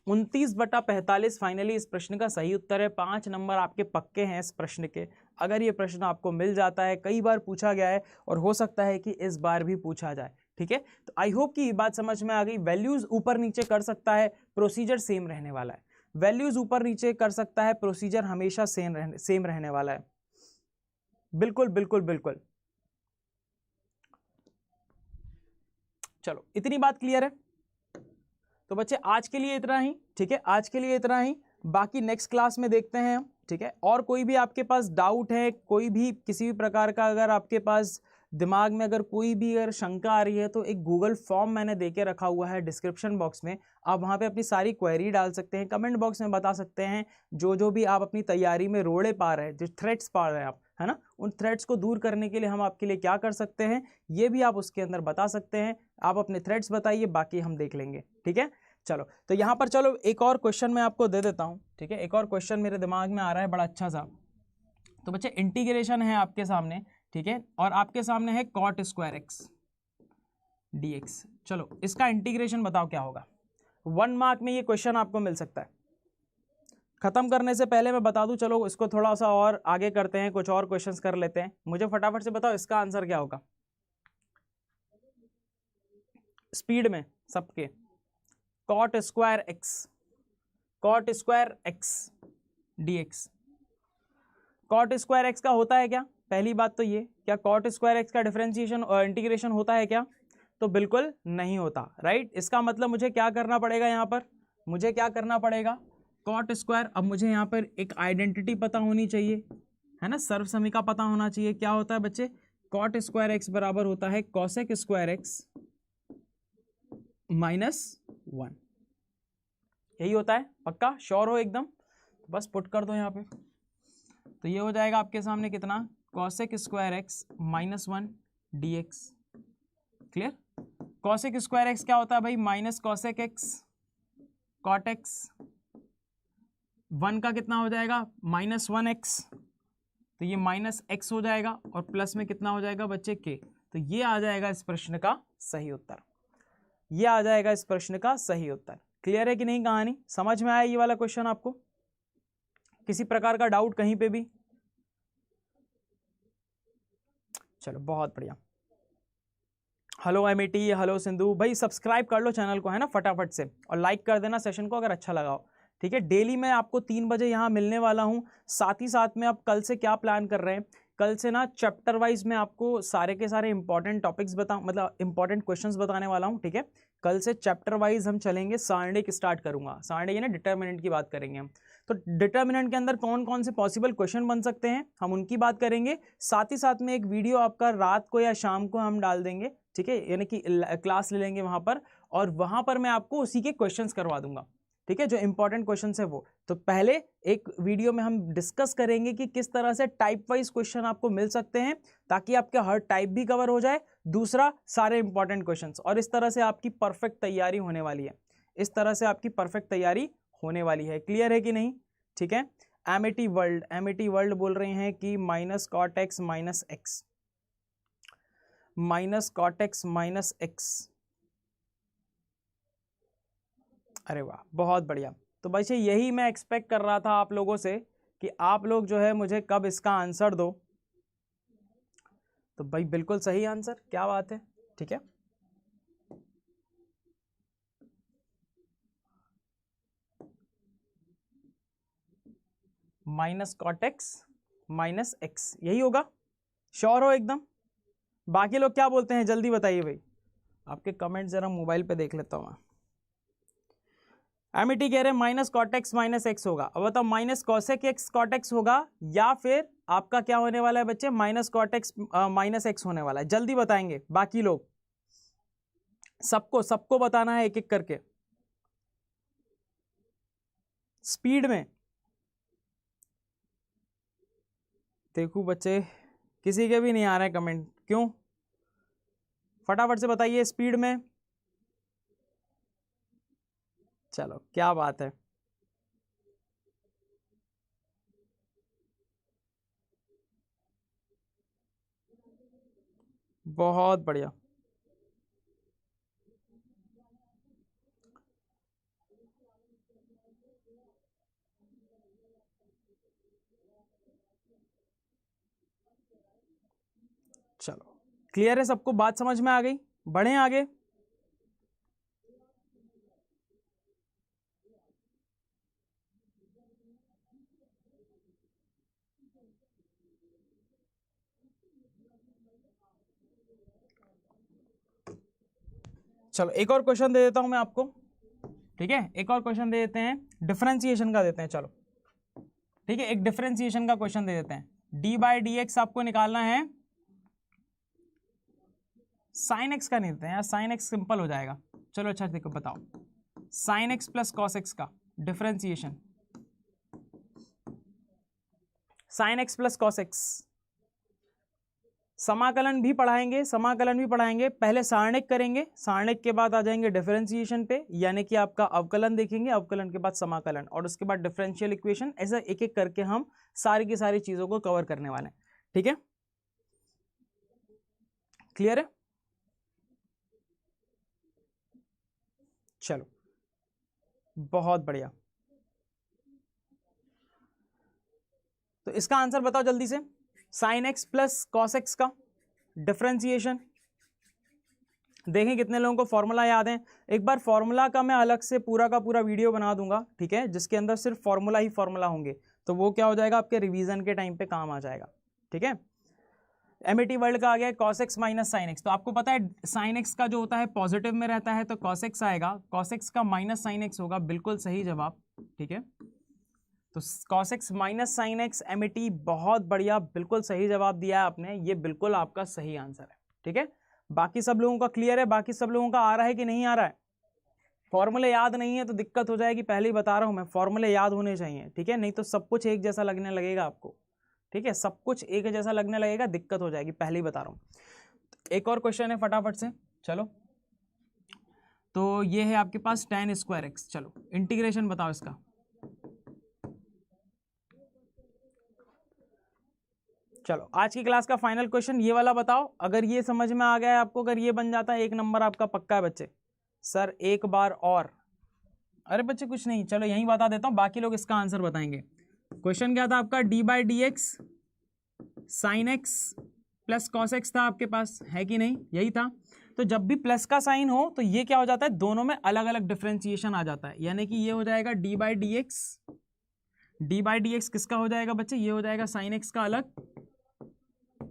A: 29/45 फाइनली इस प्रश्न का सही उत्तर है। 5 नंबर आपके पक्के हैं इस प्रश्न के। अगर ये प्रश्न आपको मिल जाता है, कई बार पूछा गया है और हो सकता है कि इस बार भी पूछा जाए, ठीक है। तो आई होप कि ये बात समझ में आ गई। वैल्यूज ऊपर नीचे कर सकता है, प्रोसीजर सेम रहने वाला है। वैल्यूज ऊपर नीचे कर सकता है, प्रोसीजर हमेशा सेम रहने वाला है। बिल्कुल बिल्कुल बिल्कुल। चलो इतनी बात क्लियर है। तो बच्चे आज के लिए इतना ही, ठीक है, आज के लिए इतना ही। बाकी नेक्स्ट क्लास में देखते हैं हम, ठीक है। और कोई भी आपके पास डाउट है, कोई भी किसी भी प्रकार का अगर आपके पास दिमाग में अगर कोई भी अगर शंका आ रही है तो एक गूगल फॉर्म मैंने देके रखा हुआ है डिस्क्रिप्शन बॉक्स में, आप वहाँ पे अपनी सारी क्वेरी डाल सकते हैं, कमेंट बॉक्स में बता सकते हैं जो भी आप अपनी तैयारी में रोड़े पा रहे हैं, जो थ्रेट्स पा रहे हैं आप, है ना, उन थ्रेट्स को दूर करने के लिए हम आपके लिए क्या कर सकते हैं ये भी आप उसके अंदर बता सकते हैं। आप अपने थ्रेट्स बताइए, बाकी हम देख लेंगे, ठीक है। चलो तो यहाँ पर चलो एक और क्वेश्चन मैं आपको दे देता हूँ, ठीक है। एक और क्वेश्चन मेरे दिमाग में आ रहा है बड़ा अच्छा सा। तो बच्चे इंटीग्रेशन है आपके सामने, ठीक है, और आपके सामने है cot स्क्वायर एक्स dx। चलो इसका इंटीग्रेशन बताओ क्या होगा। 1 मार्क में ये क्वेश्चन आपको मिल सकता है। खत्म करने से पहले मैं बता दूं, चलो इसको थोड़ा सा और आगे करते हैं, कुछ और क्वेश्चंस कर लेते हैं। मुझे फटाफट से बताओ इसका आंसर क्या होगा स्पीड में सबके। cot square x dx। cot square x का होता है क्या, पहली बात तो ये, क्या cot स्क्वायर एक्स का डिफरेंशिएशन और इंटीग्रेशन होता है क्या, तो बिल्कुल नहीं होता, राइट। इसका मतलब मुझे क्या करना पड़ेगा, यहाँ पर मुझे क्या करना पड़ेगा, cot स्क्वायर। अब मुझे यहाँ पर एक आइडेंटिटी पता होनी चाहिए, है ना, सर्वसमीका पता होना चाहिए। क्या होता है बच्चे, cot स्क्वायर एक्स बराबर होता है cosec स्क्वायर एक्स -1। यही होता है, पक्का श्योर हो एकदम, बस पुट कर दो यहाँ पे। तो ये हो जाएगा आपके सामने कितना, cosec square x -1 dx। Clear. cosec square x क्या होता है भाई, minus cosec x cot x, 1 का कितना हो जाएगा -1x, तो ये -x हो जाएगा, और प्लस में कितना हो जाएगा बच्चे k। तो ये आ जाएगा इस प्रश्न का सही उत्तर, ये आ जाएगा इस प्रश्न का सही उत्तर। क्लियर है कि नहीं कहानी, समझ में आया ये वाला क्वेश्चन आपको, किसी प्रकार का डाउट कहीं पे भी। चलो बहुत बढ़िया। हेलो एमिटी, हेलो सिंधु भाई, सब्सक्राइब कर लो चैनल को, है ना, फटाफट से, और लाइक कर देना सेशन को अगर अच्छा लगा हो, ठीक है। डेली मैं आपको 3 बजे यहाँ मिलने वाला हूँ। साथ ही साथ में आप कल से क्या प्लान कर रहे हैं, कल से ना चैप्टर वाइज मैं आपको सारे के सारे इंपॉर्टेंट टॉपिक्स मतलब इंपॉर्टेंट क्वेश्चंस बताने वाला हूँ, ठीक है। कल से चैप्टर वाइज हम चलेंगे, सारणी स्टार्ट करूंगा, सारणी ये ना डिटर्मिनेंट की बात करेंगे हम। तो डिटर्मिनेंट के अंदर कौन कौन से पॉसिबल क्वेश्चन बन सकते हैं हम उनकी बात करेंगे। साथ ही साथ में एक वीडियो आपका रात को या शाम को हम डाल देंगे, ठीक है, यानी कि क्लास ले लेंगे वहां पर, और वहां पर मैं आपको उसी के क्वेश्चंस करवा दूंगा, ठीक है, जो इंपॉर्टेंट क्वेश्चंस है वो। तो पहले एक वीडियो में हम डिस्कस करेंगे कि किस तरह से टाइप वाइज क्वेश्चन आपको मिल सकते हैं, ताकि आपका हर टाइप भी कवर हो जाए, दूसरा सारे इंपॉर्टेंट क्वेश्चंस, और इस तरह से आपकी परफेक्ट तैयारी होने वाली है, इस तरह से आपकी परफेक्ट तैयारी होने वाली है। क्लियर है कि नहीं, ठीक है। एमिटी वर्ल्ड बोल रहे हैं कि -cot x -x -cot x -x। अरे वाह बहुत बढ़िया। तो भाई यही मैं एक्सपेक्ट कर रहा था आप लोगों से कि आप लोग जो है मुझे कब इसका आंसर दो। तो भाई बिल्कुल सही आंसर, क्या बात है, ठीक है। -cot x -x यही होगा, श्योर हो एकदम। बाकी लोग क्या बोलते हैं जल्दी बताइए भाई, आपके कमेंट जरा मोबाइल पे देख लेता हूँ मैं। एमिटी कह रहे हैं -cot x -x होगा। अब बताओ -cosec x cot x होगा, या फिर आपका क्या होने वाला है बच्चे, -cot x -x होने वाला है। जल्दी बताएंगे बाकी लोग, सबको बताना है एक एक करके स्पीड में। देखो बच्चे किसी के भी नहीं आ रहे हैं कमेंट, क्यों, फटाफट से बताइए स्पीड में। चलो क्या बात है, बहुत बढ़िया। चलो क्लियर है सबको, बात समझ में आ गई, बढ़े आगे। चलो एक और क्वेश्चन दे देता हूं मैं आपको, ठीक है, एक और क्वेश्चन दे देते हैं, डिफरेंशिएशन का देते हैं। चलो ठीक है, एक डिफरेंशिएशन का क्वेश्चन दे देते हैं। डी बाई डी एक्स आपको निकालना है साइन एक्स का नहीं देते हैं यार, साइन एक्स सिंपल हो जाएगा। चलो अच्छा देखो बताओ, sine x plus cos x का differentiation, sine x plus cos x, समाकलन भी पढ़ाएंगे, समाकलन भी पढ़ाएंगे। पहले सारणिक करेंगे, सारणिक के बाद आ जाएंगे डिफरेंशिएशन पे, यानी कि आपका अवकलन देखेंगे, अवकलन के बाद समाकलन, और उसके बाद डिफरेंशियल इक्वेशन। ऐसा एक एक करके हम सारी की सारी चीजों को कवर करने वाले हैं, ठीक है? क्लियर है? चलो बहुत बढ़िया। तो इसका आंसर बताओ जल्दी से, sign x plus cos x का डिफरेंशिएशन। देखें कितने लोगों को फॉर्मूला याद है। एक बार फॉर्मूला का मैं अलग से पूरा का पूरा वीडियो बना दूंगा, ठीक है, जिसके अंदर सिर्फ फॉर्मूला ही फॉर्मूला होंगे, तो वो क्या हो जाएगा, आपके रिवीजन के टाइम पे काम आ जाएगा, ठीक है? एमईटी वर्ल्ड का आ गया cos x minus sine x. तो आपको पता है साइन एक्स का जो होता है पॉजिटिव में रहता है, तो cos x आएगा, cos x का माइनस साइन एक्स होगा, बिल्कुल सही जवाब, ठीक है? तो cos x minus sine x, MET बहुत बढ़िया, बिल्कुल सही जवाब दिया है आपने, ये बिल्कुल आपका सही आंसर है, ठीक है? बाकी सब लोगों का क्लियर है? बाकी सब लोगों का आ रहा है कि नहीं आ रहा है? फॉर्मूले याद नहीं है तो दिक्कत हो जाएगी, पहले ही बता रहा हूं मैं, फॉर्मूले याद होने चाहिए, ठीक है? नहीं तो सब कुछ एक जैसा लगने लगेगा आपको, ठीक है? सब कुछ एक जैसा लगने लगेगा, दिक्कत हो जाएगी, पहले ही बता रहा हूं। एक और क्वेश्चन है फटाफट से, चलो। तो ये है आपके पास tan स्क्वायर एक्स, चलो इंटीग्रेशन बताओ इसका। चलो आज की क्लास का फाइनल क्वेश्चन ये वाला बताओ, अगर ये समझ में आ गया है आपको, अगर ये बन जाता है 1 नंबर आपका पक्का है बच्चे। सर एक बार और, अरे बच्चे कुछ नहीं, चलो यहीं बता देता हूं, बाकी लोग इसका आंसर बताएंगे। क्वेश्चन क्या था आपका, D by D x sign x plus cos x था आपके पास, है कि नहीं? यही था। तो जब भी प्लस का साइन हो तो ये क्या हो जाता है, दोनों में अलग अलग डिफरेंशिएशन आ जाता है, यानी कि ये हो जाएगा D by D x, D by D x किसका हो जाएगा बच्चे, ये हो जाएगा साइन एक्स का अलग,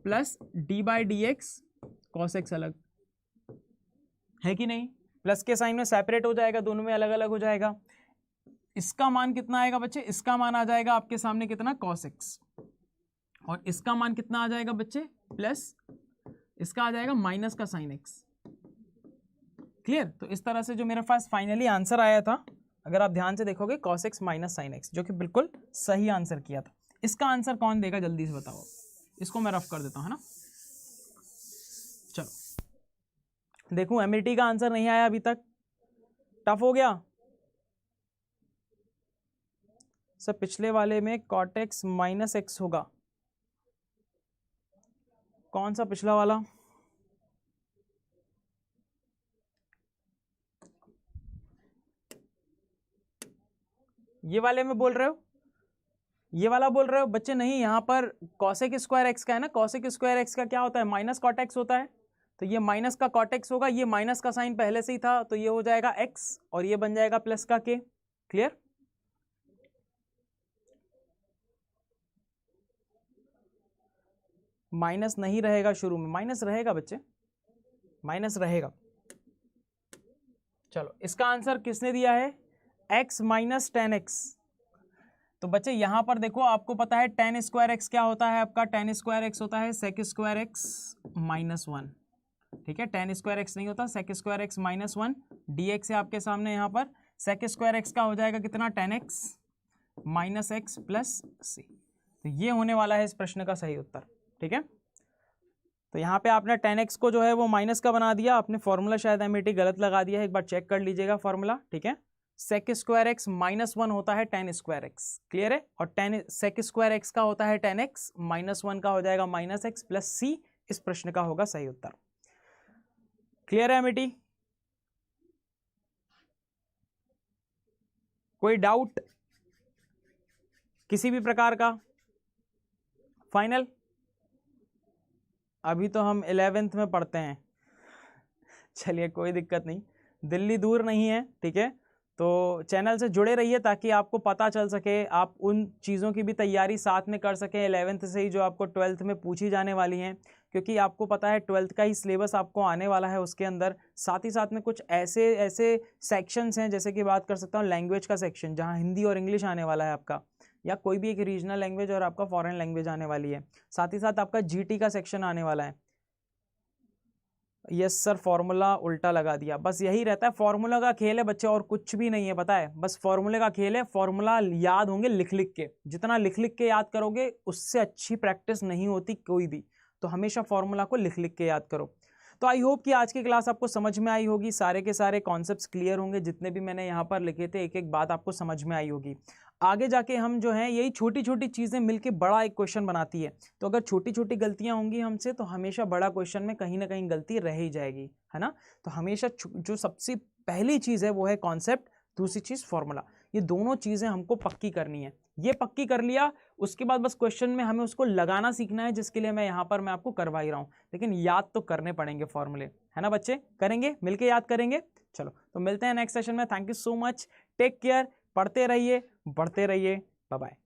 A: plus D by D x cos x अलग, है कि नहीं? प्लस के साइन में सेपरेट हो जाएगा, दोनों में अलग अलग हो जाएगा। इसका मान कितना आएगा बच्चे, इसका मान आ जाएगा आपके सामने कितना, कॉस एक्स, और इसका मान कितना आ जाएगा बच्चे, प्लस इसका आ जाएगा माइनस का साइन एक्स। क्लियर? तो इस तरह से जो मेरे पास फाइनली आंसर आया था, अगर आप ध्यान से देखोगे, cos x minus sine x, जो कि बिल्कुल सही आंसर किया था। इसका आंसर कौन देगा जल्दी से बताओ, इसको मैं रफ कर देता हूं, है ना? चलो देखूं, एमईटी का आंसर नहीं आया अभी तक, टफ हो गया सर। पिछले वाले में कॉट एक्स माइनस एक्स होगा, कौन सा पिछला वाला? ये वाले में बोल रहे हो, ये वाला बोल रहे हो बच्चे? नहीं, यहां पर कॉसेक स्क्वायर एक्स का है ना, कॉसेक स्क्वायर एक्स का क्या होता है, माइनस कॉट एक्स होता है, तो ये माइनस का कॉट एक्स होगा, ये माइनस का साइन पहले से ही था, तो ये हो जाएगा एक्स, और ये बन जाएगा प्लस का के। क्लियर? माइनस नहीं रहेगा शुरू में, माइनस रहेगा बच्चे, माइनस रहेगा। चलो इसका आंसर किसने दिया है, x माइनस टेन एक्स। तो बच्चे यहां पर देखो, आपको पता है टेन स्क्वायर एक्स क्या होता है आपका, टेन स्क्वायर एक्स होता है sec square x minus one, ठीक है? टेन स्क्वायर एक्स नहीं होता, sec square x minus one, d x है आपके सामने, यहाँ पर सेक स्क्वायर एक्स का हो जाएगा कितना, tan x minus x plus C. तो ये होने वाला है इस प्रश्न का सही उत्तर, ठीक है? तो यहाँ पे आपने टेन एक्स को जो है वो माइनस का बना दिया, आपने फॉर्मूला शायद एमईटी गलत लगा दिया है, एक बार चेक कर लीजिएगा फॉर्मूला, ठीक है? Sec square x minus one होता है टेन स्क्वायर एक्स, क्लियर है? और टेन सेक स्क्वायर एक्स का होता है टेन एक्स, माइनस वन का हो जाएगा माइनस एक्स प्लस सी, इस प्रश्न का होगा सही उत्तर। क्लियर है एमईटी? कोई डाउट किसी भी प्रकार का? फाइनल? अभी तो हम 11th में पढ़ते हैं, चलिए कोई दिक्कत नहीं, दिल्ली दूर नहीं है, ठीक है? तो चैनल से जुड़े रहिए ताकि आपको पता चल सके, आप उन चीज़ों की भी तैयारी साथ में कर सकें 11th से ही, जो आपको 12th में पूछी जाने वाली हैं, क्योंकि आपको पता है 12th का ही सिलेबस आपको आने वाला है उसके अंदर। साथ ही साथ में कुछ ऐसे ऐसे सेक्शंस हैं, जैसे कि बात कर सकता हूँ लैंग्वेज का सेक्शन, जहाँ हिंदी और इंग्लिश आने वाला है आपका, या कोई भी एक रीजनल लैंग्वेज और आपका फॉरेन लैंग्वेज आने वाली है। साथ ही साथ आपका जीटी का सेक्शन आने वाला है, यस सर, फॉर्मूला उल्टा लगा दिया। बस यही रहता है, फॉर्मूला का खेल है बच्चे, और कुछ भी नहीं है, पता है, बस फॉर्मूले का खेल है। फॉर्मूला याद होंगे लिख लिख के, जितना लिख लिख के याद करोगे उससे अच्छी प्रैक्टिस नहीं होती कोई भी। तो हमेशा फॉर्मूला को लिख लिख के याद करो। तो आई होप कि आज की क्लास आपको समझ में आई होगी, सारे के सारे कॉन्सेप्ट्स क्लियर होंगे, जितने भी मैंने यहाँ पर लिखे थे एक एक बात आपको समझ में आई होगी। आगे जाके हम जो है यही छोटी छोटी चीज़ें मिलके बड़ा एक क्वेश्चन बनाती है, तो अगर छोटी छोटी गलतियां होंगी हमसे तो हमेशा बड़ा क्वेश्चन में कहीं ना कहीं गलती रह ही जाएगी, है ना। तो हमेशा जो सबसे पहली चीज़ है वो है कॉन्सेप्ट, दूसरी चीज़ फॉर्मूला, ये दोनों चीज़ें हमको पक्की करनी है। ये पक्की कर लिया, उसके बाद बस क्वेश्चन में हमें उसको लगाना सीखना है, जिसके लिए मैं यहाँ पर मैं आपको करवा ही रहा हूँ, लेकिन याद तो करने पड़ेंगे फॉर्मूले, है ना बच्चे, करेंगे मिलके, याद करेंगे। चलो तो मिलते हैं नेक्स्ट सेशन में। Thank you so much, take care, पढ़ते रहिए, बढ़ते रहिए, बाय बाय।